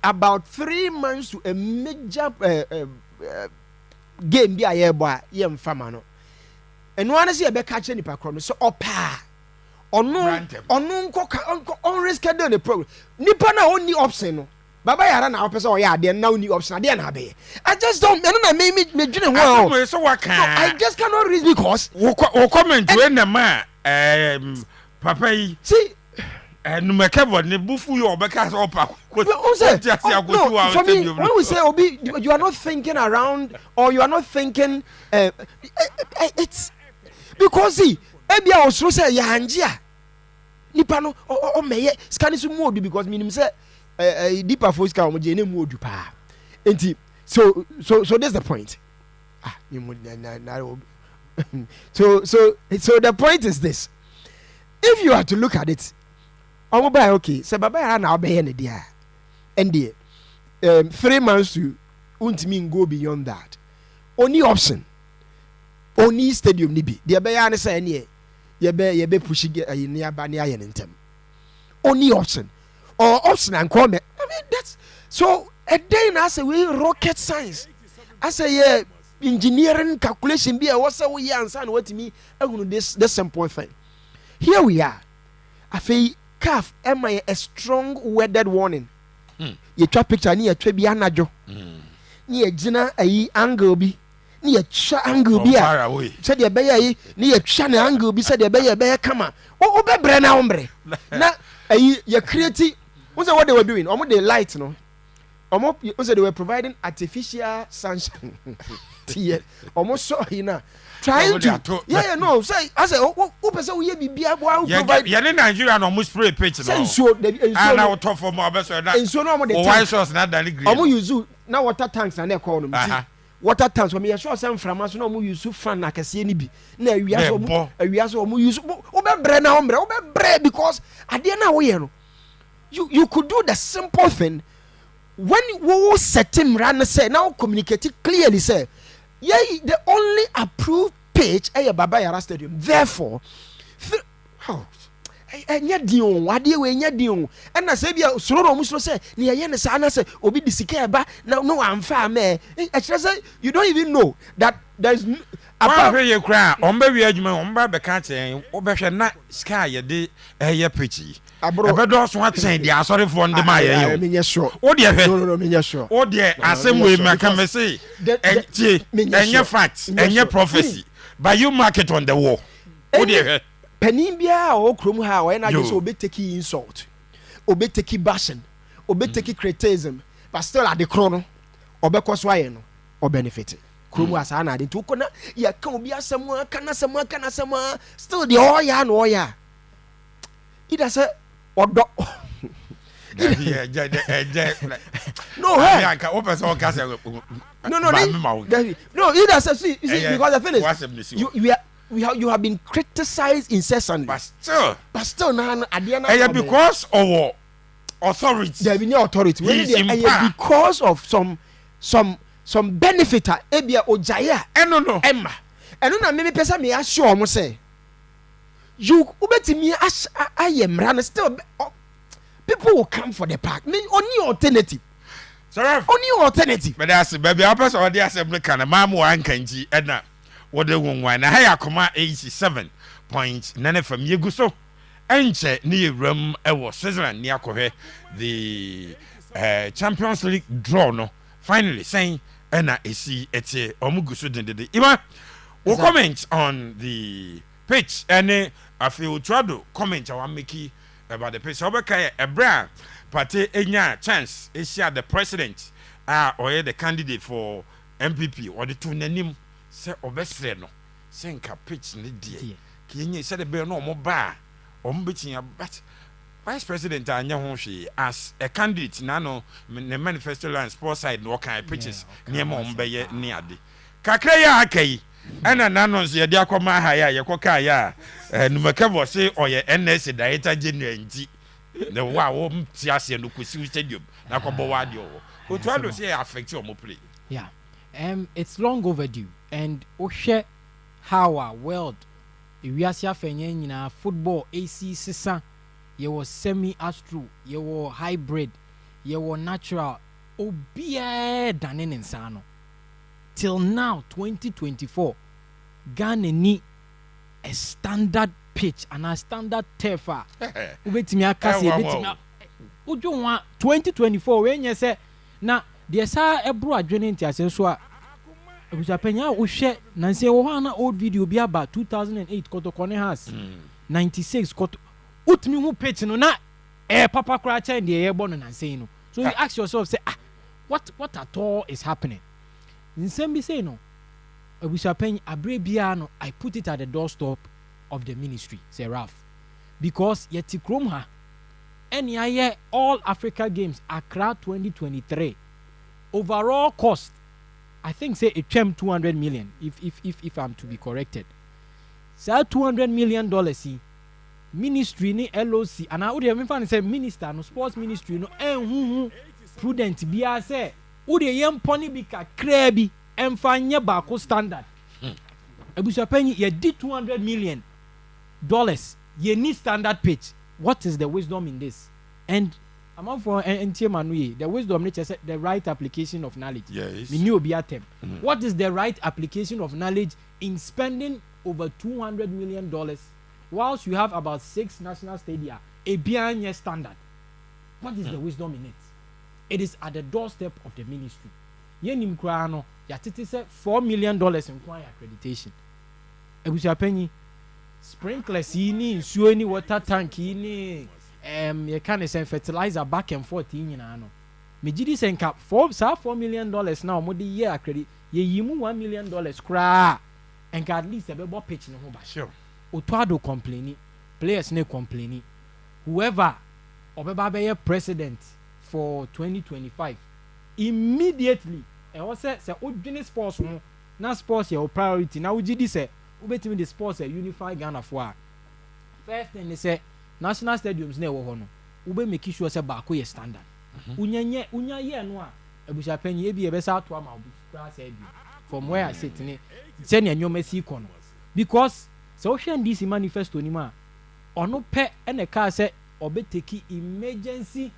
Speaker 4: about 3 months to a major game bi aye bo a ye mfama no eno ane se ye be ka che nipa kro no so opa ono nko on risk the program nipa na oni option no baba yara na opese o ya ade na oni option ade na be I just don't eno na me dwene ho
Speaker 1: so waka
Speaker 4: I just cannot reason because
Speaker 1: wo comment we na ma papa yi
Speaker 4: see
Speaker 1: no mekebo ne bufu yo obeka so opa
Speaker 4: when we say Obi, you are not thinking around or you are not thinking it's because see ebia osro say ya anjia nipa no o meye scan so mu odu because minim say deeper for scan o je na mu odu pa enti so that's the point so the point is this: if you are to look at it, okay, so baba ya na obey ne dia and there 3 months to untimi go beyond that. Only option, only stadium ni bi the be ya ne say ne ye be push ni aba ne aye ntem. Only option or option and come. I mean that's so a day na say we rocket science. I say yeah, engineering calculation be a what say we answer and what me this simple thing. Here we are. I feel calf am I a strong weathered warning. You try picture ni twa bi anajo. Ni e gina ayi angle bi. Ni e twa angle bi a. Said ye be yi ni e twa na angle bi said ye be kama. O be bre na ombre. Na ayi ye create what they were doing? Omo the light no. Omo they were providing artificial sunshine. Almost so trying to no say I say who person we bibia boy provide
Speaker 1: ya ne Nigeria no mo spray pitch no
Speaker 4: so
Speaker 1: na water for mo be so that
Speaker 4: so no mo the
Speaker 1: white sauce na dan green
Speaker 4: omo use na water tanks na e call no water tanks we sure some from so no mo use fan na kese ni bi na awia so omo use o be bre na ombre o be bre because ade na wo ye no you could do the simple thing when we set him run say now communicate clearly say yeah, the only approved page at Baba Yara Stadium. Therefore, enya dion, wadi we enya dion. And na say bia soro musro say, ni ye ne sa na say obi disike ba na no amfa me. Say you don't even know that there is
Speaker 1: apart from you cry, omba wi adwuma omba be ka chen, obehwe na sky ye de eye preach. Abedo so aten dia sorry for ndem aye
Speaker 4: me sure.
Speaker 1: O de he.
Speaker 4: No, me sure.
Speaker 1: O de asem we maka me say enye facts, enye prophecy. But you mark it on the wall. O de he.
Speaker 4: Penin bia o krom ha o na just obe take insult. Obe take bashing. Obe take criticism. But still at the chrono obe koso aye no o benefit. Krom asa na de to kona ya kan obi asem kana still the oya no oya. Ida say odo no either see because the thing is you have been criticized incessantly
Speaker 1: but still
Speaker 4: now
Speaker 1: because of authority
Speaker 4: there be no authority because of some benefit ebia ojaya
Speaker 1: no
Speaker 4: emma eno na me pesa me assure mo say you ubetimi I am run still people will come for the park. Me only alternative.
Speaker 1: Sorry.
Speaker 4: Only alternative.
Speaker 1: But that's baby I person or the assembly can mamu ankanji na what they won na higher comma 87.9 from Yeguso. Enche ni ram was Switzerland near Kohe the Champions League draw no finally saying na esi ete omuguso dende. Ima we comment on the pitch and I feel Trado comment I want make about the pitch. Obeka Ebra party enya chance is the president or the candidate for MPP or the two nanim say obesre no say nka pitch ne die kinye say the be no mo ba o mbetia but vice president anya ho hwe as a candidate na no the manifesto and sports side no kan pitches near mo mbeye ne ade kakra ya akai ana nanos ye dia kwama ha ya ye koka ya numekebo se oye NS director general nti the wo mtiase no kwesi stadium na kwabo wade o to ado say affect your play
Speaker 6: yeah it's long overdue and ohwe how our world ewiase afenye nyina football AC sisa ye was semi astro ye was hybrid yɛwɔ natural obiara dane ne nsa no till now 2024 Ghana ni a standard pitch and a standard turf a wobɛtumi aka sɛ yɛbɛtumi wodwo ho a 2024 wɔnyɛ sɛ na deɛ saa ɛboro adwene nti asɛ so a abusapanya a wohwɛ nansi ɛwɔ hɔ a na old video bi aba 2008 kɔtɔkɔne has 96 kɔtɔ wotumi ho pitch no na papa koraa kyɛn deɛ yɛbɔ no nansi no so you ask yourself say what at all is happening nsɛm bi say no abusapanya abre biara no I put it at the doorstep of the ministry say Ralph because yɛte kurom ha ɛne ayɛ all Africa Games Accra 2023 overall cost I think say it came 200 million if I'm to be corrected. So $200 million ministry ni LOC and I would have say minister no sports ministry no prudent biya say would yem pony bi kakra bi emfa nye baako standard. Ebusuapanyi ye di $200 million ye need standard pitch. What is the wisdom in this? And I'm out for the wisdom nature said the right application of knowledge.
Speaker 1: Yes.
Speaker 6: What is the right application of knowledge in spending over $200 million whilst you have about 6 national stadia a beyond standard? What is the wisdom in it? It is at the doorstep of the ministry. Yenim krano yatiti say $4 million in accreditation. Ebusuapanyi sprinklers ni nsuo ni water tank ni you can say fertilizer back and forth nyina no me gidi say nka $4 million now mo de year accredit ye yimu $1 million kra and at least ebebo pitch no ho ba
Speaker 1: sure
Speaker 6: Otto complaining players ne complaining whoever obeba be president for 2025 immediately e wo say odwene sports no na sports your priority na ugidi say ubetimi the sports unify Ghana for first thing is say national stadiums na ɛwɔ hɔ no ube make sure say baako yɛ standard unya ye no a abusuapanyi ebi ebesa ato ama obi kra say bi from where I sit ne sɛ ne anyoma si kɔ no because sɛ wohwɛ this manifesto ni ma ɔno pɛ ɛna ka sɛ obeteki emergency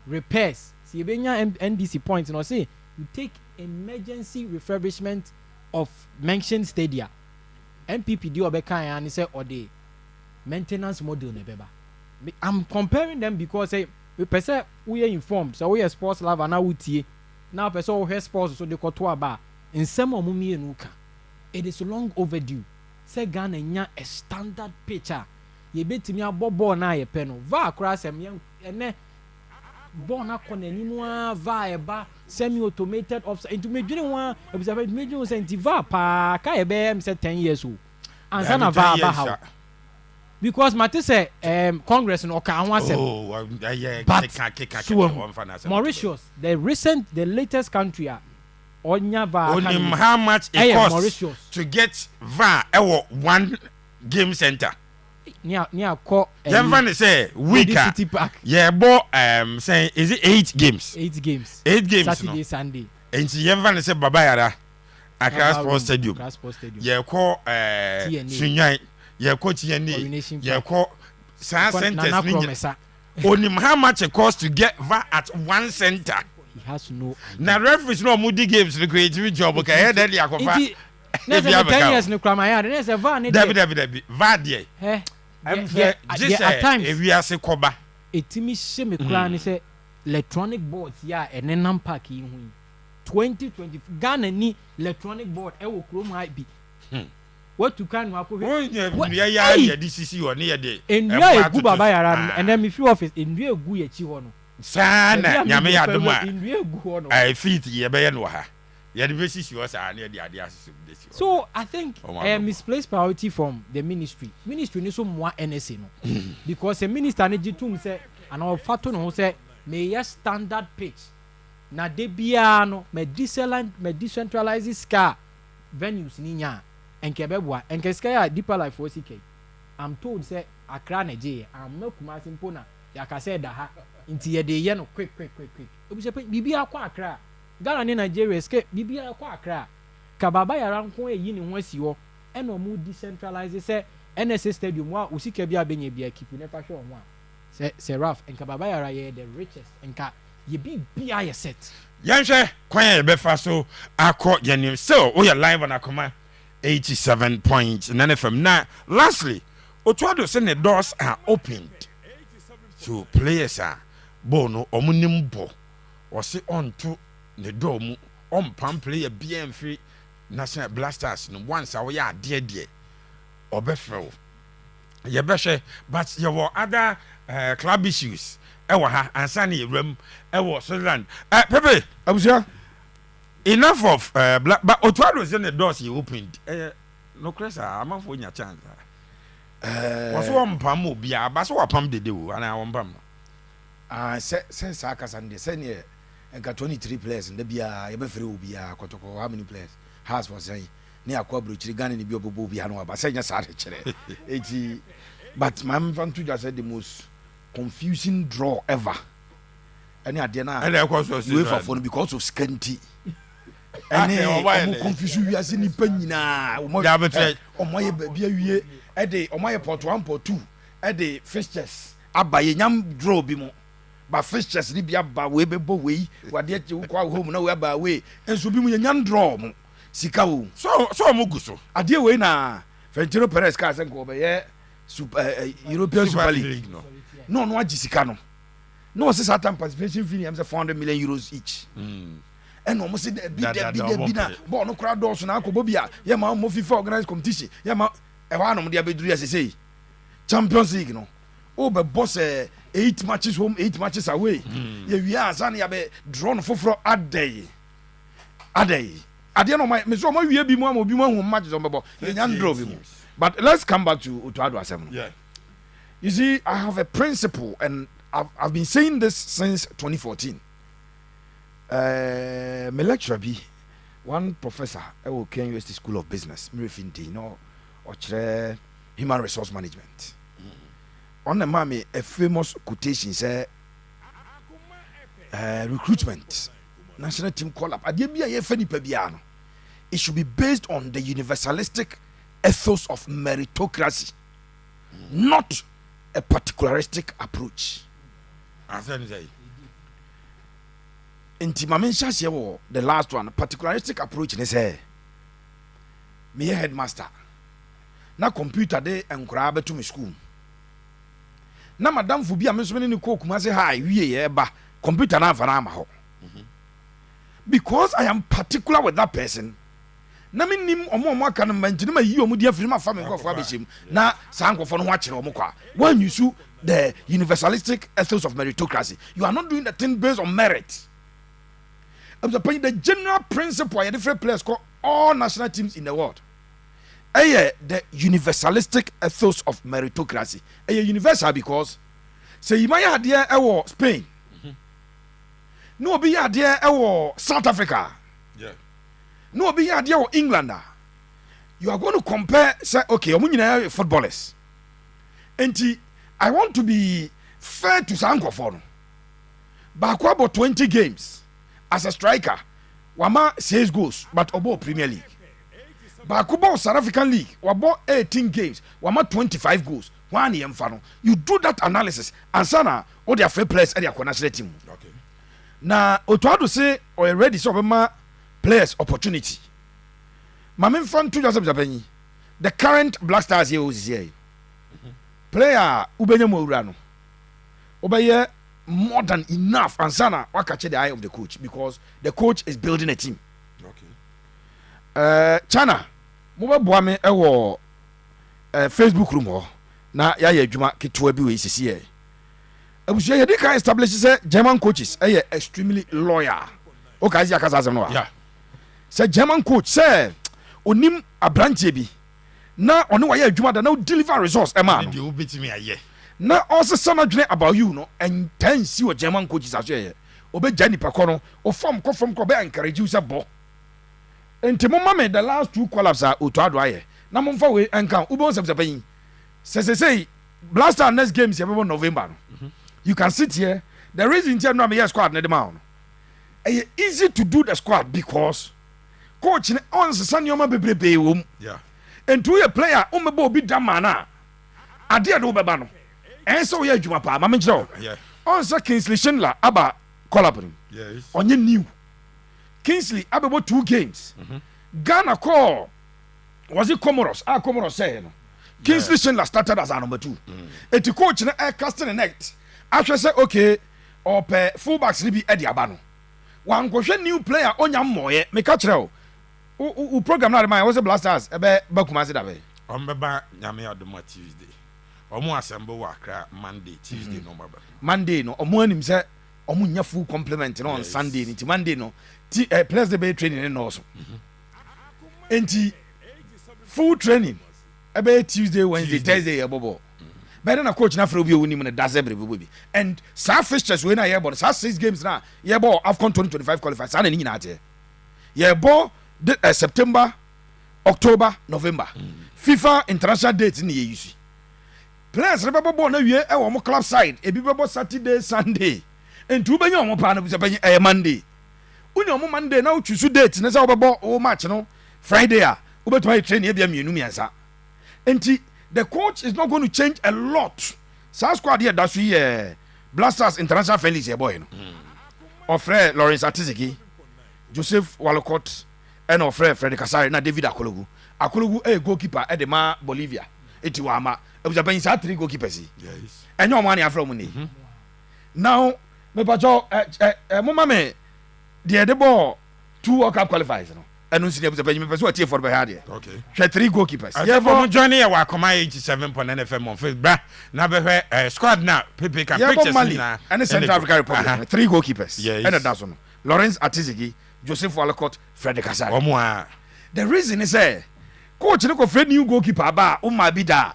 Speaker 6: repairs si ebenya NDC point no say you take emergency refurbishment of mentioned stadia MPP di obeka ya ni say ɔde maintenance model ne beba. I'm comparing them because we person we are informed so we are sports lover na wutie now person we sports so they koto aba nsem omumi enuka it is long overdue say Ghana nya a standard picture ye betimi abobɔ na ye pɛ no va akra sem ene bɔ na kɔ n'anim a va eba semi automated offside into medwene ho observe medwene say nti va pa ka ye be say 10 years old ansa na va aba how because mate say Congress no ka ho asem Mauritius the latest country onya va
Speaker 1: how much it costs Mauritius
Speaker 6: to
Speaker 1: get va ewo one game center
Speaker 6: near call
Speaker 1: Yanvan say weaker yeah bo say is it 8 games
Speaker 6: Saturday
Speaker 1: no?
Speaker 6: Sunday
Speaker 1: and Yanvan say baba yara Accra Sports Stadium yeah call Sunyan yeah coach TNA yeah call centers only how much it costs to get va at one center.
Speaker 6: He has no
Speaker 1: now referees no moody games the creative job okay head there yakofa
Speaker 6: next 10 years no krama ya next va ne
Speaker 1: David va there
Speaker 6: at times
Speaker 1: if we are say koba
Speaker 6: etimi hye me kra ne say electronic boards ya enenam park yi hu 2020 Ghana ni electronic board e wo krom ha bi what you can wako
Speaker 1: ya DCC or near the
Speaker 6: enua egu baba yara and then me free office enua egu ya chi ho no
Speaker 1: sana nyame ya dum a
Speaker 6: enua egu ho no
Speaker 1: I fit ye be ye no ha ye the basis you was near the idea
Speaker 6: so I think misplaced priority from the ministry ni so mo NSA no because the minister ne gitum say and our fato no say may ya standard pitch na de bia no me decentralized ska venues ni nya enkebebwa enkeska ya deeper life for CK I'm told say Accra Nigeria I'm not Kumasi mpona ya ka say da ha nti ye de ye no quick obi say bibia kwa Accra Ghana ni Nigeria ske bibia kwa Accra ka baba yara nko eyi ni ho asi ho e no mu decentralize say NSA stadium wa osika bia benya bia keep never sure ho a say Raf enka baba yara ye the richest enka ye be a set
Speaker 1: yɛnhwɛ kwan a yɛbɛfa so akɔ yɛnim still woyɛ live on akoma 87.9 FM na lastly Otuado say the doors are opened to players ball no omunim bo wɔse ɔnto ne door mu ɔmpam player bia mfiri national blasters no once a wɔyɛ adeɛ deɛ ɔbɛfrɛ wo yɛbɛhwɛ but yɛwɔ other club issues ɛwɔ ha ansa ne yɛwuram ɛwɔ Switzerland Pepe
Speaker 3: abusia
Speaker 1: enough of but Otuado say the doors are opened no cresa amanfo nya chance wɔso wɔmpam obia ba so wɔpam dede wo ana wɔmpam
Speaker 3: sɛ saa kasa no deɛ sɛneɛ nka 23 players nda biaa yɛbɛfrɛ wo biaa kɔtɔkɔ how many players has for sɛn ne akɔ aburokyiri Ghana ne bi ɔbɛbɔ obiaa no aba sɛ nyɛ saa de kyerɛ ɛti but mamfa nto dwa sɛ the most confusing draw ever ɛne adeɛ no a uefafoɔ no because of scanty ɛne ɔmo confuse wiase nipa nyinaa ɔmo yɛ baabi awie ɛde ɔmo ayɛ pot 1 pot 2 ɛde fixtures aba yɛnyam draw bi mu ba fixtures ni bi aba wei bɛbɔ wei wadeɛ kye wokɔ home na wei aba wei nso bi mu yɛnyam draw mu sika wo
Speaker 1: so ɔmo gu so
Speaker 3: adeɛ wei na Florentino Perez kaa sɛ nkɔ ɔbɛyɛ European Super League no agye sika no na ɔsɛ saa time participation fee yɛm sɛ 400 million euros each ɛna ɔmo sɛ bi na bɔɔl no koraa dɔɔso na akɔbɔ bi a yɛma ɔmo FIFA organized competition yɛma ɛhɔ anom de abɛduru yɛ sɛsɛyi Champions League no wobɛbɔ sɛ 8 matches home 8 matches away yɛwie ansa ne yɛbɛ draw no foforɔ adɛyi adeɛ no mesɛ ɔma wie bi mu ama obi mu ahu matches ɔmbɛbɔ yɛnya draw bi mu but let's come back to Otuado asɛm no you see I have a principle and I've been saying this since 2014 me lecturer bi one professor ɛwɔ Kenya University School of Business Mrefinti no ɔkyerɛ human resource management on the mami a famous quotation say recruitment national team call up adeɛ bi a yɛfɛ nipa biara no it should be based on the universalistic ethos of meritocracy not a particularistic approach nti mame nhyɛ aseɛ wɔ the last one particularistic approach ne sɛ meyɛ headmaster na computer de nkwaraa bɛto me school na madamfo bi a me nso ne kɔ kuma sɛ ha wie yɛ ba computer na afa na ama hɔ because I am particular with that person na me nim ɔmo aka no manti ma yi ɔmo di afiri ma fa me nkɔfo abɛhyem na saa nkɔfo no ho akyerɛ ɔmo kwa when you sue the universalistic ethos of meritocracy you are not doing the thing based on merit. The general principle are different players call all national teams in the world. The universalistic ethos of meritocracy. Universal because say you might have there Spain. No be there South Africa. No be there England. You are going to compare say okay, footballers. And I want to be fair to Sankofono. Back about 20 games. As a striker, wama 6 goals, but obo Premier League. Bakubo South African League, wabo 18 games, wama 25 goals. One year mfano. You do that analysis, and sana all their fair players and their national team. Okay. Now, Otuado say already so ma players opportunity. Mamen fan 2000 the current Blackstars here is here. Player ubenye mo urano. Obaye more than enough and sana waka catch the eye of the coach because the coach is building a team. Okay. China mo boa me ewo Facebook room ho na ya adwuma ketewa bi we sisi e. Abusia ye dey can establish say German coaches extremely loyal. Okay, I see akasa asem no. Yeah. Say German coach say onim abrantie bi na ono wa ye adwuma da na deliver results e ma no. Dey obetimi aye. Na also some adwene about you no and ten see what German coaches are here obeja nipa ko no o form ko be encourage you say bo enti mo mama the last 2 collapse are Otuado aye na mo mfa we enka ubo nsem payin say Blackstars next game is November no. You can sit here the reason tell no me squad na dem out no easy to do the squad because coach on sesa nyoma bebrebe wo yeah and to a player o mebo obi dama na ade ade wo beba no and so we adwuma pa ma menkyerɛ on sa Kingsley Schindler aba call up him.
Speaker 1: Yes.
Speaker 3: Onye new. Kingsley abebo 2 games. Ghana call. Was it Comoros? Comoros say no. Kingsley Schindler started as a number 2. Eti coach na casting the net. Actually say okay, or per fullbacks ni bi Eddie Abano. Wan go new player onya moye. Me catch o program na my was Blackstars ebe Bakuma se da be.
Speaker 1: Ombeba nyame adoma Tuesday. Omo assemble wa Accra Monday, Tuesday no baba.
Speaker 3: Monday no omo anim say omo nya full complement no on Sunday ni Monday no players dey be training no so. Enti full training ebe Tuesday, Wednesday, Thursday ya bobo. But then a coach na fro bi onim na daze bre bi. And sa fixtures we na ye board sa 6 games na ye board AFCON 2025 qualifiers sa na ni na ate. Ye board September, October, November. FIFA international dates ni ye use. Players rebe bobo na wie e wo mo club side e bi bebo Saturday, Sunday. And tu benya mo pa na bi se benya Monday. Uni omo Monday na choose date na say obebo o match no Friday a obetuma train e bia mienu miensa. Enti the coach is not going to change a lot. South squad here that's Blackstars international friendlies here boy no. Ofre Lawrence Atiziki, Joseph Walcott and ofre Freddy Kasari na David Akologu. Akologu goalkeeper at the ma Bolivia. Eti wa ama. E was about 3 goalkeepers.
Speaker 1: Yes.
Speaker 3: And no money from money. Now me pacho mama me the ball 2 World Cup qualifiers no. And see the me person what for be here.
Speaker 1: Okay.
Speaker 3: She 3 goalkeepers.
Speaker 1: Yeah, for journey ya wa koma 87.9 on Facebook. Na be squad na Pepe can pictures na
Speaker 3: and Central African Republic 3 goalkeepers.
Speaker 1: Yes.
Speaker 3: And that's one. Lawrence Atizigi, Joseph Walcott, Freddy Kasari.
Speaker 1: Omo
Speaker 3: the reason is coach no go Fred new goalkeeper ba o ma bi da.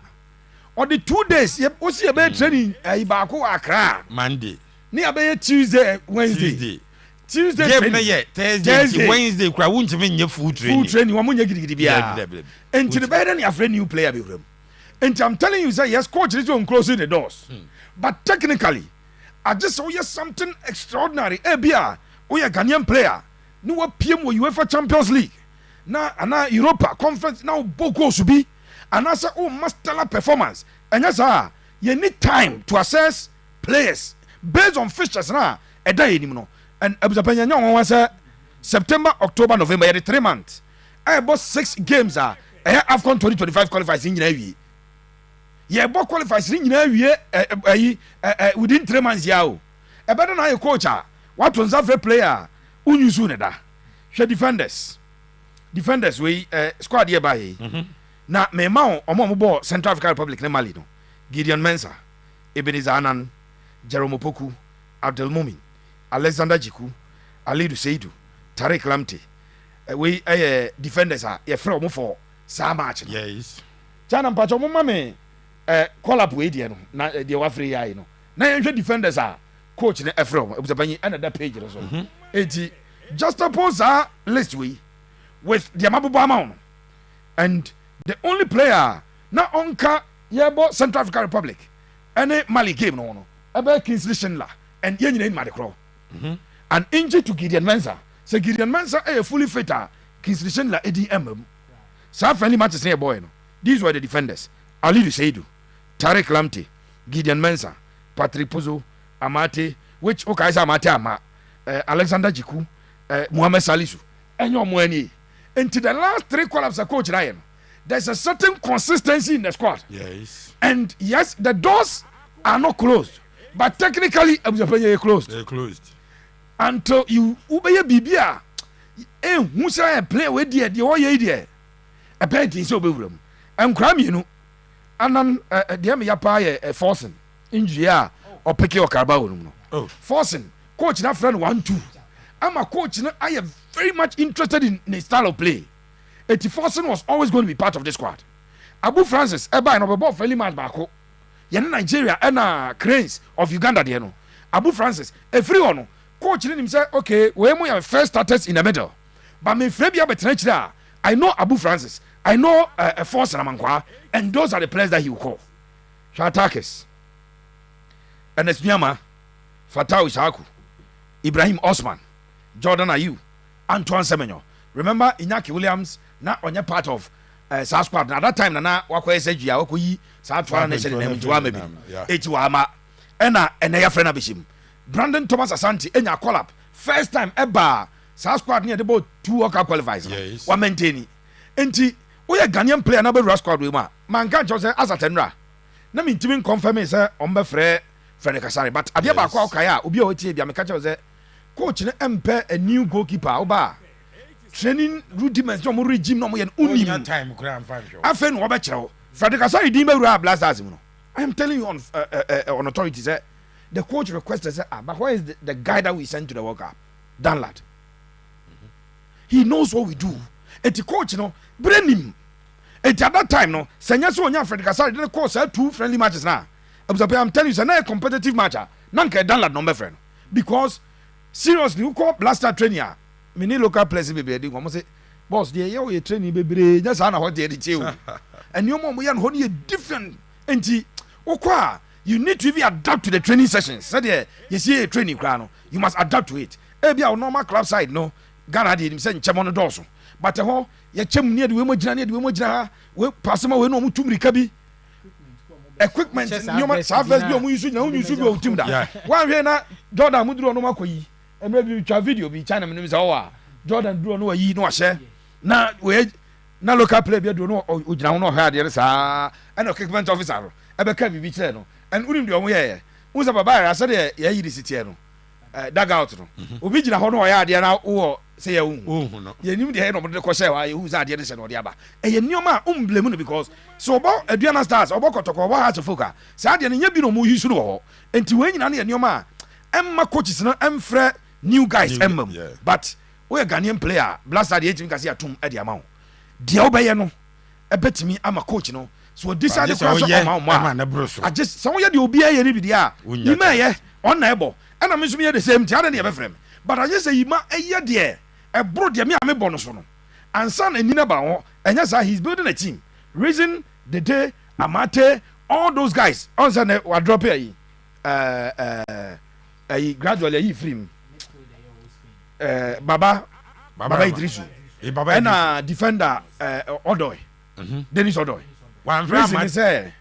Speaker 3: Or the 2 days o see be training ba ko Accra
Speaker 1: Monday.
Speaker 3: Ni be Tuesday, Wednesday. Tuesday
Speaker 1: game na ye Thursday, Wednesday kwa wuntime nye full training
Speaker 3: wa munya gidigidi bia and to the better than your new player be room and I'm telling you say yes coach is on closing the doors but technically I just saw you something extraordinary bia we a Ghanaian player no wa PM wo UEFA Champions League na ana Europa Conference now boko so bi and I say master performance and yes you need time to assess players based on fixtures na eda enim no. And Abuzapanya was September, October, November, you 3 months. I bought 6 games. I have AFCON 2025 qualifiers in Navy. Yeah, bought qualifiers in Navy within 3 months. Yao. A better than a coach. What was a player? Unusuneda. She defenders. Defenders, we squad here by. Now, me mao omo Central African Republic ne Mali no. Gideon Mensah, Ebenezer Anan, Jerome Opoku, Abdel Mumin. Alexander Jiku, Alidu Seidu, Tariq Lamte. We defenders are from for some match.
Speaker 1: Yes.
Speaker 3: Chana Pacho Mumame call up with you na the Wafri ya no. Na you defenders are coach na Efrom. It was a another page or so. Eti just oppose our list with the Amabuba amount. And the only player na onka yebo Central African Republic. Any Mali game no. Ebe Kingsley Schindler and yenye in Madekro. An injury to Gideon Mensah. So Gideon Mensah fully fit. Kingsley Schindler ADM. Some friendly matches near boy. These were the defenders. Alidu Seidu, Tariq Lamte, Gideon Mensah, Patrick Pozo, Amate, which Okaisa Amate Ama, Alexander Jiku, Mohamed Salisu, and your money. Into the last 3 collabs of Coach Ryan, there's a certain consistency in the squad.
Speaker 1: Yes.
Speaker 3: And yes, the doors are not closed. But technically, they're closed.
Speaker 1: They're closed.
Speaker 3: Until you ubeye bibia who say play with the oye there a penty so be room and cram you know and then the me yapa forcing injury or pick your carabao no forcing coach na friend 1-2 I'm a coach na I am very much interested in the style of play. Forcing was always going to be part of the squad. Abu Francis eba no be friendly match bako yen Nigeria and Cranes of Uganda there no Abu Francis free one coach him say okay we have first starters in the middle but me free be I know Abu Francis I know Force Namankwa and those are the players that he will call Shatakis and Esmiama Fatau Isaku Ibrahim Osman Jordan Ayew Antoine Semenyo remember Iñaki Williams not on your part of South squad at that time na wakwa SG wakoyi South African nation name to maybe etiwama and ya friend abishim Brandon Thomas Asante enya call up first time ever sa squad near the boat 2 World Cup qualifiers
Speaker 1: Yes.
Speaker 3: wa maintain enti we Ghanaian player na be squad we ma man kan say as atenra na me ntimi confirm say on be frɛ Frederick Kasari but ade ba kwa okay a obi a otie bia me ka say coach ne empe a new goalkeeper oba training rudiments no mo regime no mo yen unim
Speaker 1: time kura amfa hwo
Speaker 3: afen wo be kyerɛw Frederick Kasari din be wura Blackstars mu no I am telling you on authority say the coach requested say but where is the guy that we sent to the World Cup Danlad he knows what we do eti coach no brain him eti at that time no senya so onya Frederick Kasari dey call say 2 friendly matches na I'm telling you say na a competitive match na nka Danlad number friend because seriously who call blaster training many local players be dey go say boss dey you training bebre just na what dey chew and you mo yan ho different enti okwa you need to even adapt to the training sessions so there you see a training crano you must adapt to it e bia normal club side no Ghana dey say nchemo no doso but ho ye chem ne de we mo gina we pasema we no mo tumrika bi equipment nyoma service bi o mo use na o use bi o tim da wan hwe na Jordan muduro no makoyi emre bi twa video bi China me say o Jordan duro no wayi no ahye na we na local player bi do no o gina ho no ha de sa and equipment officer ebe ka bi kire no and unim de o mo ye unsa baba ya say de ya yi city no dag out no obi gina ho no ya de na wo say ya hu
Speaker 1: no
Speaker 3: ye nim de he no de ko share wa ye hu za de de se no de aba ye nioma umblemu no because so obo Aduana Stars obo kotoko obo ha foka sa de nya bi no mo yisu no ho enti we nyina na ye nioma emma coaches no emfrɛ new guys emmam but we Ghanaian player Blackstars de etimi ka se atum e de ama ho de obeye no ebetimi ama coach no so decide ko so ama
Speaker 1: na broso
Speaker 3: I just so ye de obi ye ni bi dia yima ye on na ebo ana me so me the same tia na ye be frem but I just say yima eye de e bro de me a me bɔ no so no ansa na nina ba ho enya sa he's building a team reason the day Amate all those guys on sa na wa drop here gradually he free baba Idrisu and defender Otto Dennis Otto
Speaker 1: one
Speaker 3: reason say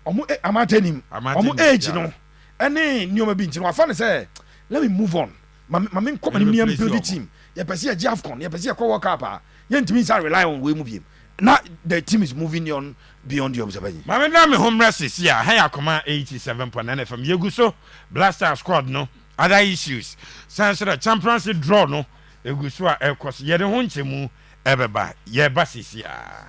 Speaker 3: omo Amate nim omo age no any nyoma bi nti no afa ne say let me move on ma me come ni me build the team ye pese ye AFCON ye pese ye World Cup ye ntimi say rely on we move him now the team is moving on beyond the observation
Speaker 1: ma me na me home rest is here hey akoma 87.9 FM yegu so Blaster squad no other issues sans the championship draw no egu so a ekos ye de ho nchemu ebeba ye ba sisia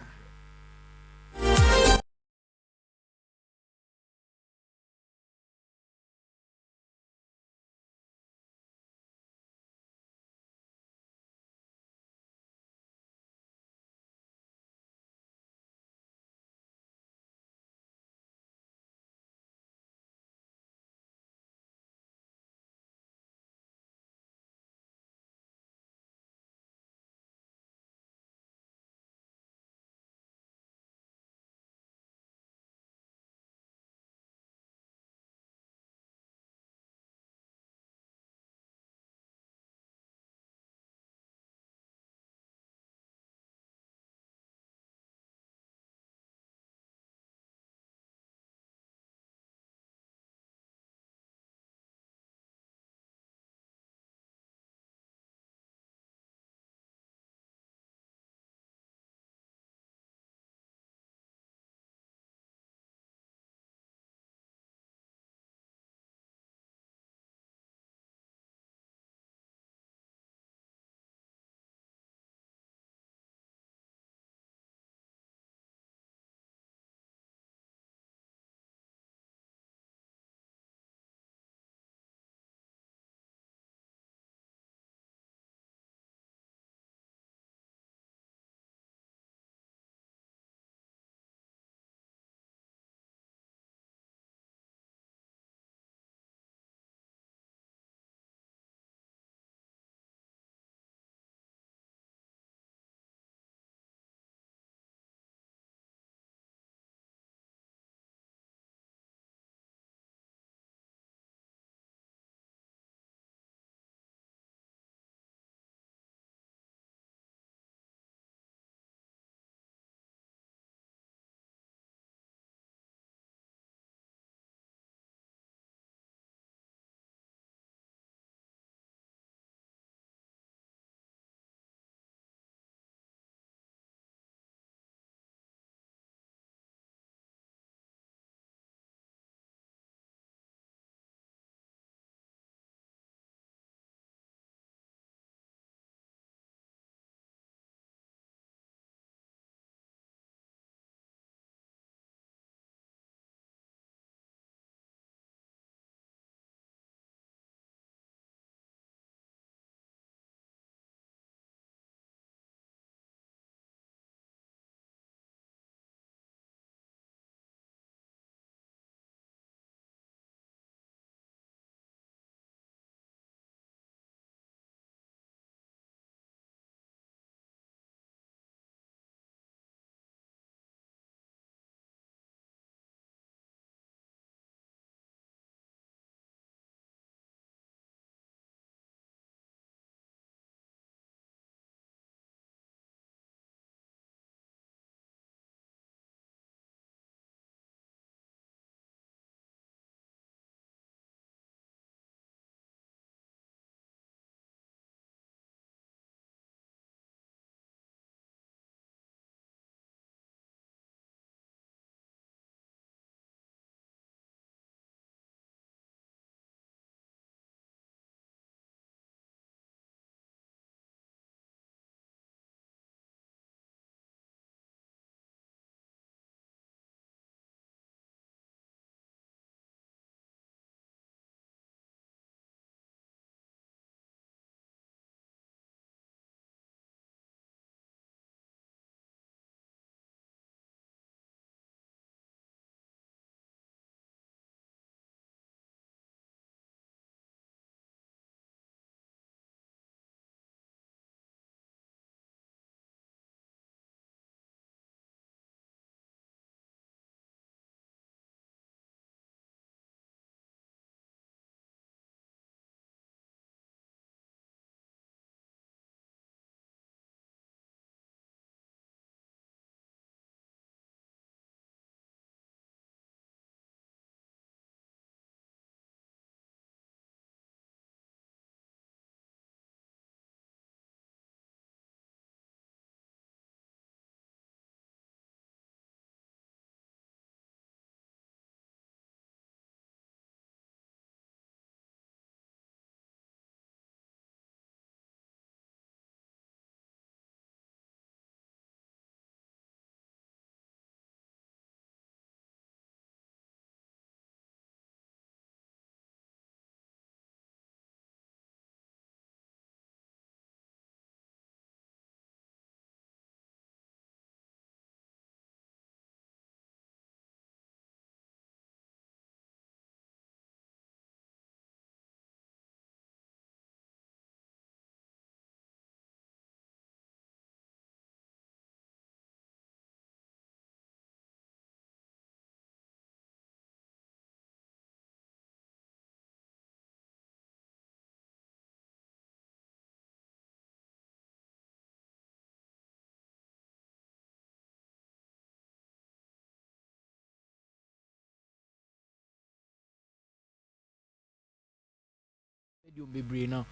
Speaker 6: bebree no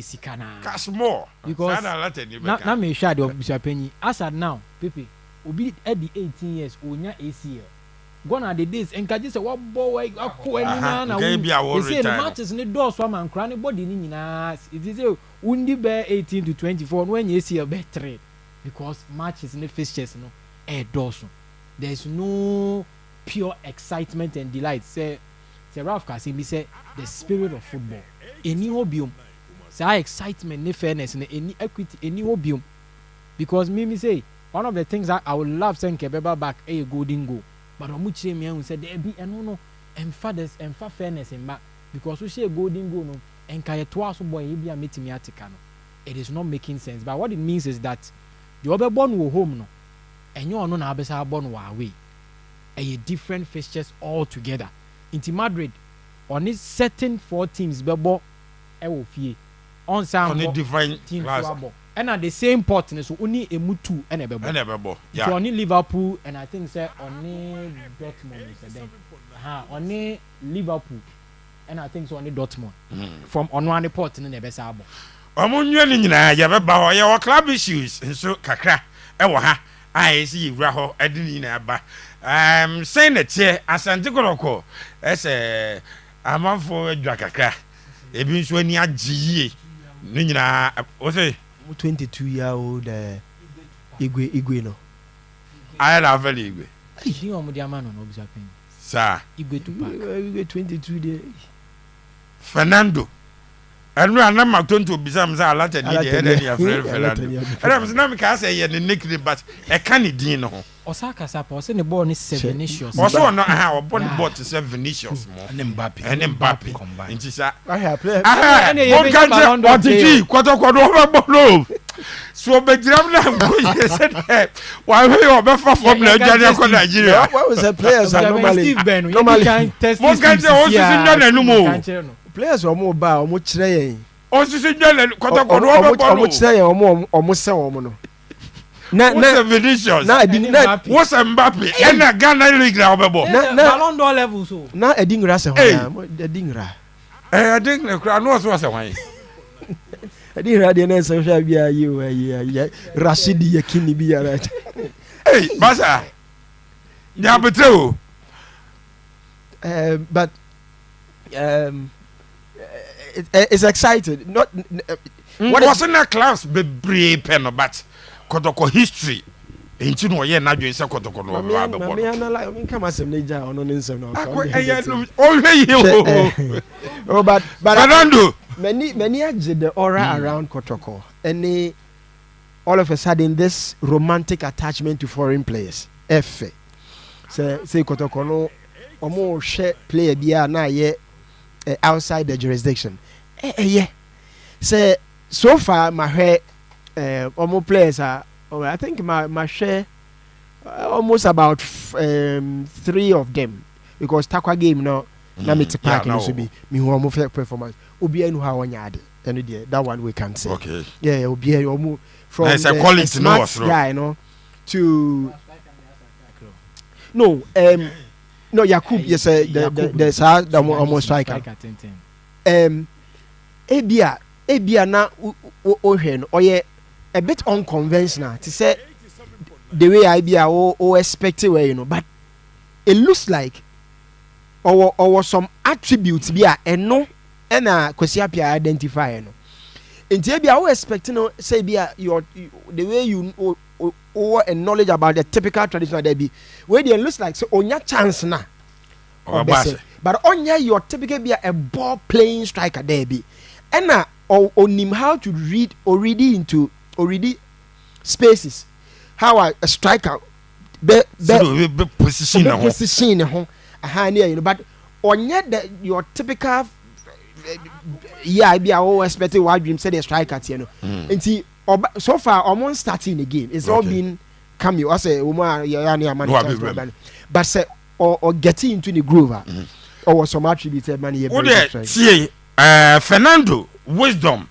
Speaker 6: sika na
Speaker 1: cash more
Speaker 6: because na me hwa de obusuapanyi as at now pepe obi at the 18 years onya ACL gone are the days enkaje say what boy akọ enina na we say the matches ne door so man kra ne body ni nyina it is undi be 18 to 24 no enya ACL be 3 because matches ne fixtures no doors there is no pure excitement and delight say Ralph Kasim say the spirit of football any obium say excitement ne fairness ne any equity any obium because me say one of the things that I would love saying Kebeba back a golden goal but omuchire me who said there be no emfa fairness in back because we say golden goal no enka yeto aso boy e bia metimi atika no it is not making sense but what it means is that the other born wo home no enyo ono na abesa born wo away a different fixtures all together into Madrid on it certain 4 teams bebo e wo fie on some
Speaker 1: different
Speaker 6: teams bebo and at the same pot so only a mutu and a bebo yeah so only Liverpool and I think say only Dortmund is then only Liverpool and I think so only Dortmund from on one pot in the best abo
Speaker 1: omunye ni nyina ya beba ho ya wa club issues so kakra e wo ha si wura ho edini na ba say na tie Asante Kotoko ese amanfo adwa kakra ebi nso ani agiye ni nyina o say
Speaker 4: 22-year-old Igwe no
Speaker 1: I love very Igwe
Speaker 6: he o mo dia ma no obisa pen
Speaker 1: sa
Speaker 6: Igwe to pack
Speaker 4: Igwe 22 dey
Speaker 1: Fernando anu anama tonto obisa mza alata ni dey na ya Fernando and na me ka say ye ne nickname but e ka ne din no
Speaker 6: Osaka sapa o se ne ball ni Vinicius
Speaker 1: o so no o ball ni ball to Vinicius mo
Speaker 3: and Mbappe combined
Speaker 1: inti sa
Speaker 4: play
Speaker 1: o kan je otiji Kotoko o be ball so be jiram na go said why we o be fa from Nigeria ko Nigeria
Speaker 4: why was the players are normally
Speaker 1: mo kan je o sisi nya na numo
Speaker 4: players omo ba omo kire yen
Speaker 1: o sisi nya na Kotoko o be ball
Speaker 4: omo kire yen omo se omo no
Speaker 1: na Vinicius na what's Mbappe na Ghana league na obebo
Speaker 6: na Ballon d'Or level so
Speaker 4: na edingra se ho edingra
Speaker 1: edingra no so se hwan
Speaker 4: edingra de na se hwa bia Ayew Rashidi Yakini bia right
Speaker 1: basa ya betreo
Speaker 4: but it's excited not
Speaker 1: what was in that class be brave pen but Kotoko history enti no ye na dwen se Kotoko no ba be bo
Speaker 4: me na like me come asem na ja ono ne nsem na
Speaker 1: o hwe
Speaker 4: oh but
Speaker 1: Fernando
Speaker 4: many age the aura around Kotoko and all of a sudden this romantic attachment to foreign players say Kotoko no omo hwe player bia na ye outside the jurisdiction yeah say so far my hair almost players are I think my share almost about 3 of them because Takwa game no na me to park no so be me who almost performance obi anu ha wonya ade and that one we can say
Speaker 1: okay
Speaker 4: yeah obi almost from
Speaker 1: a quality no
Speaker 4: guy no to no Yakub yes the almost striker ebia na ohwe no oye a bit unconventional to say the way I be o expect it but it looks like or some attributes be no na kwesi apia identify no enti bia o expect no say bia your the way you or knowledge about the typical traditional there be where it looks like so onya chance na but onya your typical be a ball playing striker there be na on him how to read already spaces how a striker be position ho but on yet your typical I be our expected wide dream said a striker and see so far almost starting again it's all been cameo I say but say or getting into the groove or some attributed money
Speaker 1: Fernando wisdom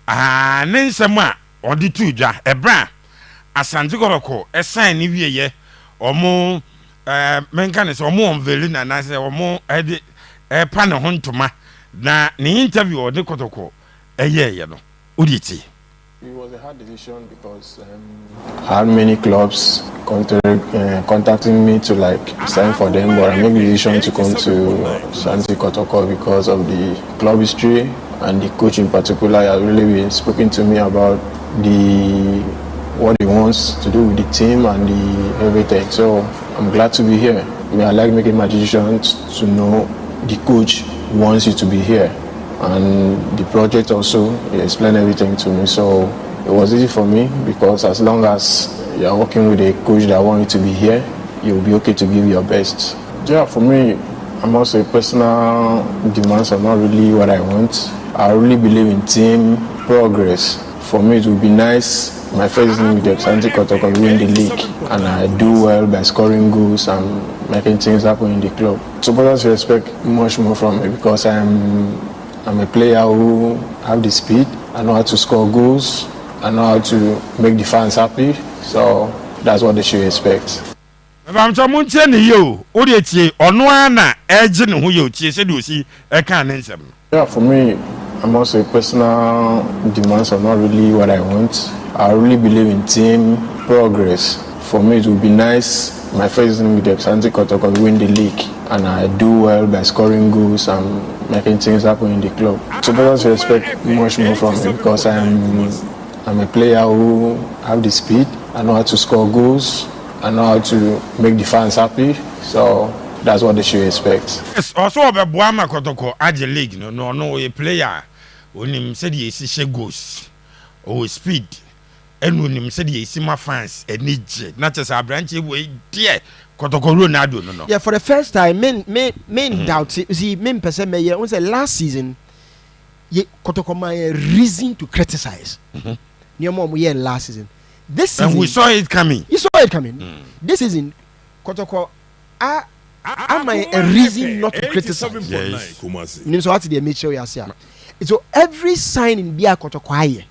Speaker 1: nensema odi tuja ebra Asante Kotoko esan ni wieye omo menka ne se omo onveli na na se omo ede pa ne hontoma na ne interview or the kotoko no uditi.
Speaker 12: It was a hard decision because I had many clubs contacting me to like sign for them, but I made the decision to come to Santi Kotoko because of the club history and the coach in particular has really been speaking to me about what he wants to do with the team and the everything. So I'm glad to be here. I like making my decisions to know the coach wants you to be here, and the project also he explained everything to me. So it was easy for me because as long as you're working with a coach that wants you to be here, you'll be okay to give your best. Yeah, for me, I'm also a personal demands are not really what I want. I really believe in team progress. For me, it would be nice my first season with the Santi Kotoko win the league, and I do well by scoring goals and making things happen in the club. Supporters expect much more from me because I'm a player who have the speed. I know how to score goals. I know how to make the fans happy. So that's what they should expect.
Speaker 1: I'm telling you,
Speaker 12: yeah, for me, I'm also a personal demands are not really what I want. I really believe in team progress. For me, it would be nice my first season with the Santi Kotoko win the league, and I do well by scoring goals and making things happen in the club. Supporters expect much more from me because I'm a player who have the speed. I know how to score goals. I know how to make the fans happy. So that's what they should expect.
Speaker 1: Yes, also about Boama Kotoko at the league. No, a player when him said he see goals or speed, and when him said he see my fans and need not just a branch way, dear Kotoko Ronaldo. No.
Speaker 4: Yeah, for the first time, men doubt it. See, men person may was the last season. Kotoko my reason to criticize. Near mom we last season. This season,
Speaker 1: and we saw it coming.
Speaker 4: You saw it coming. This season, Kotoko, am I a reason not to criticize?
Speaker 1: Yes.
Speaker 4: So what did they make sure you are? So every sign in Bia Kotoko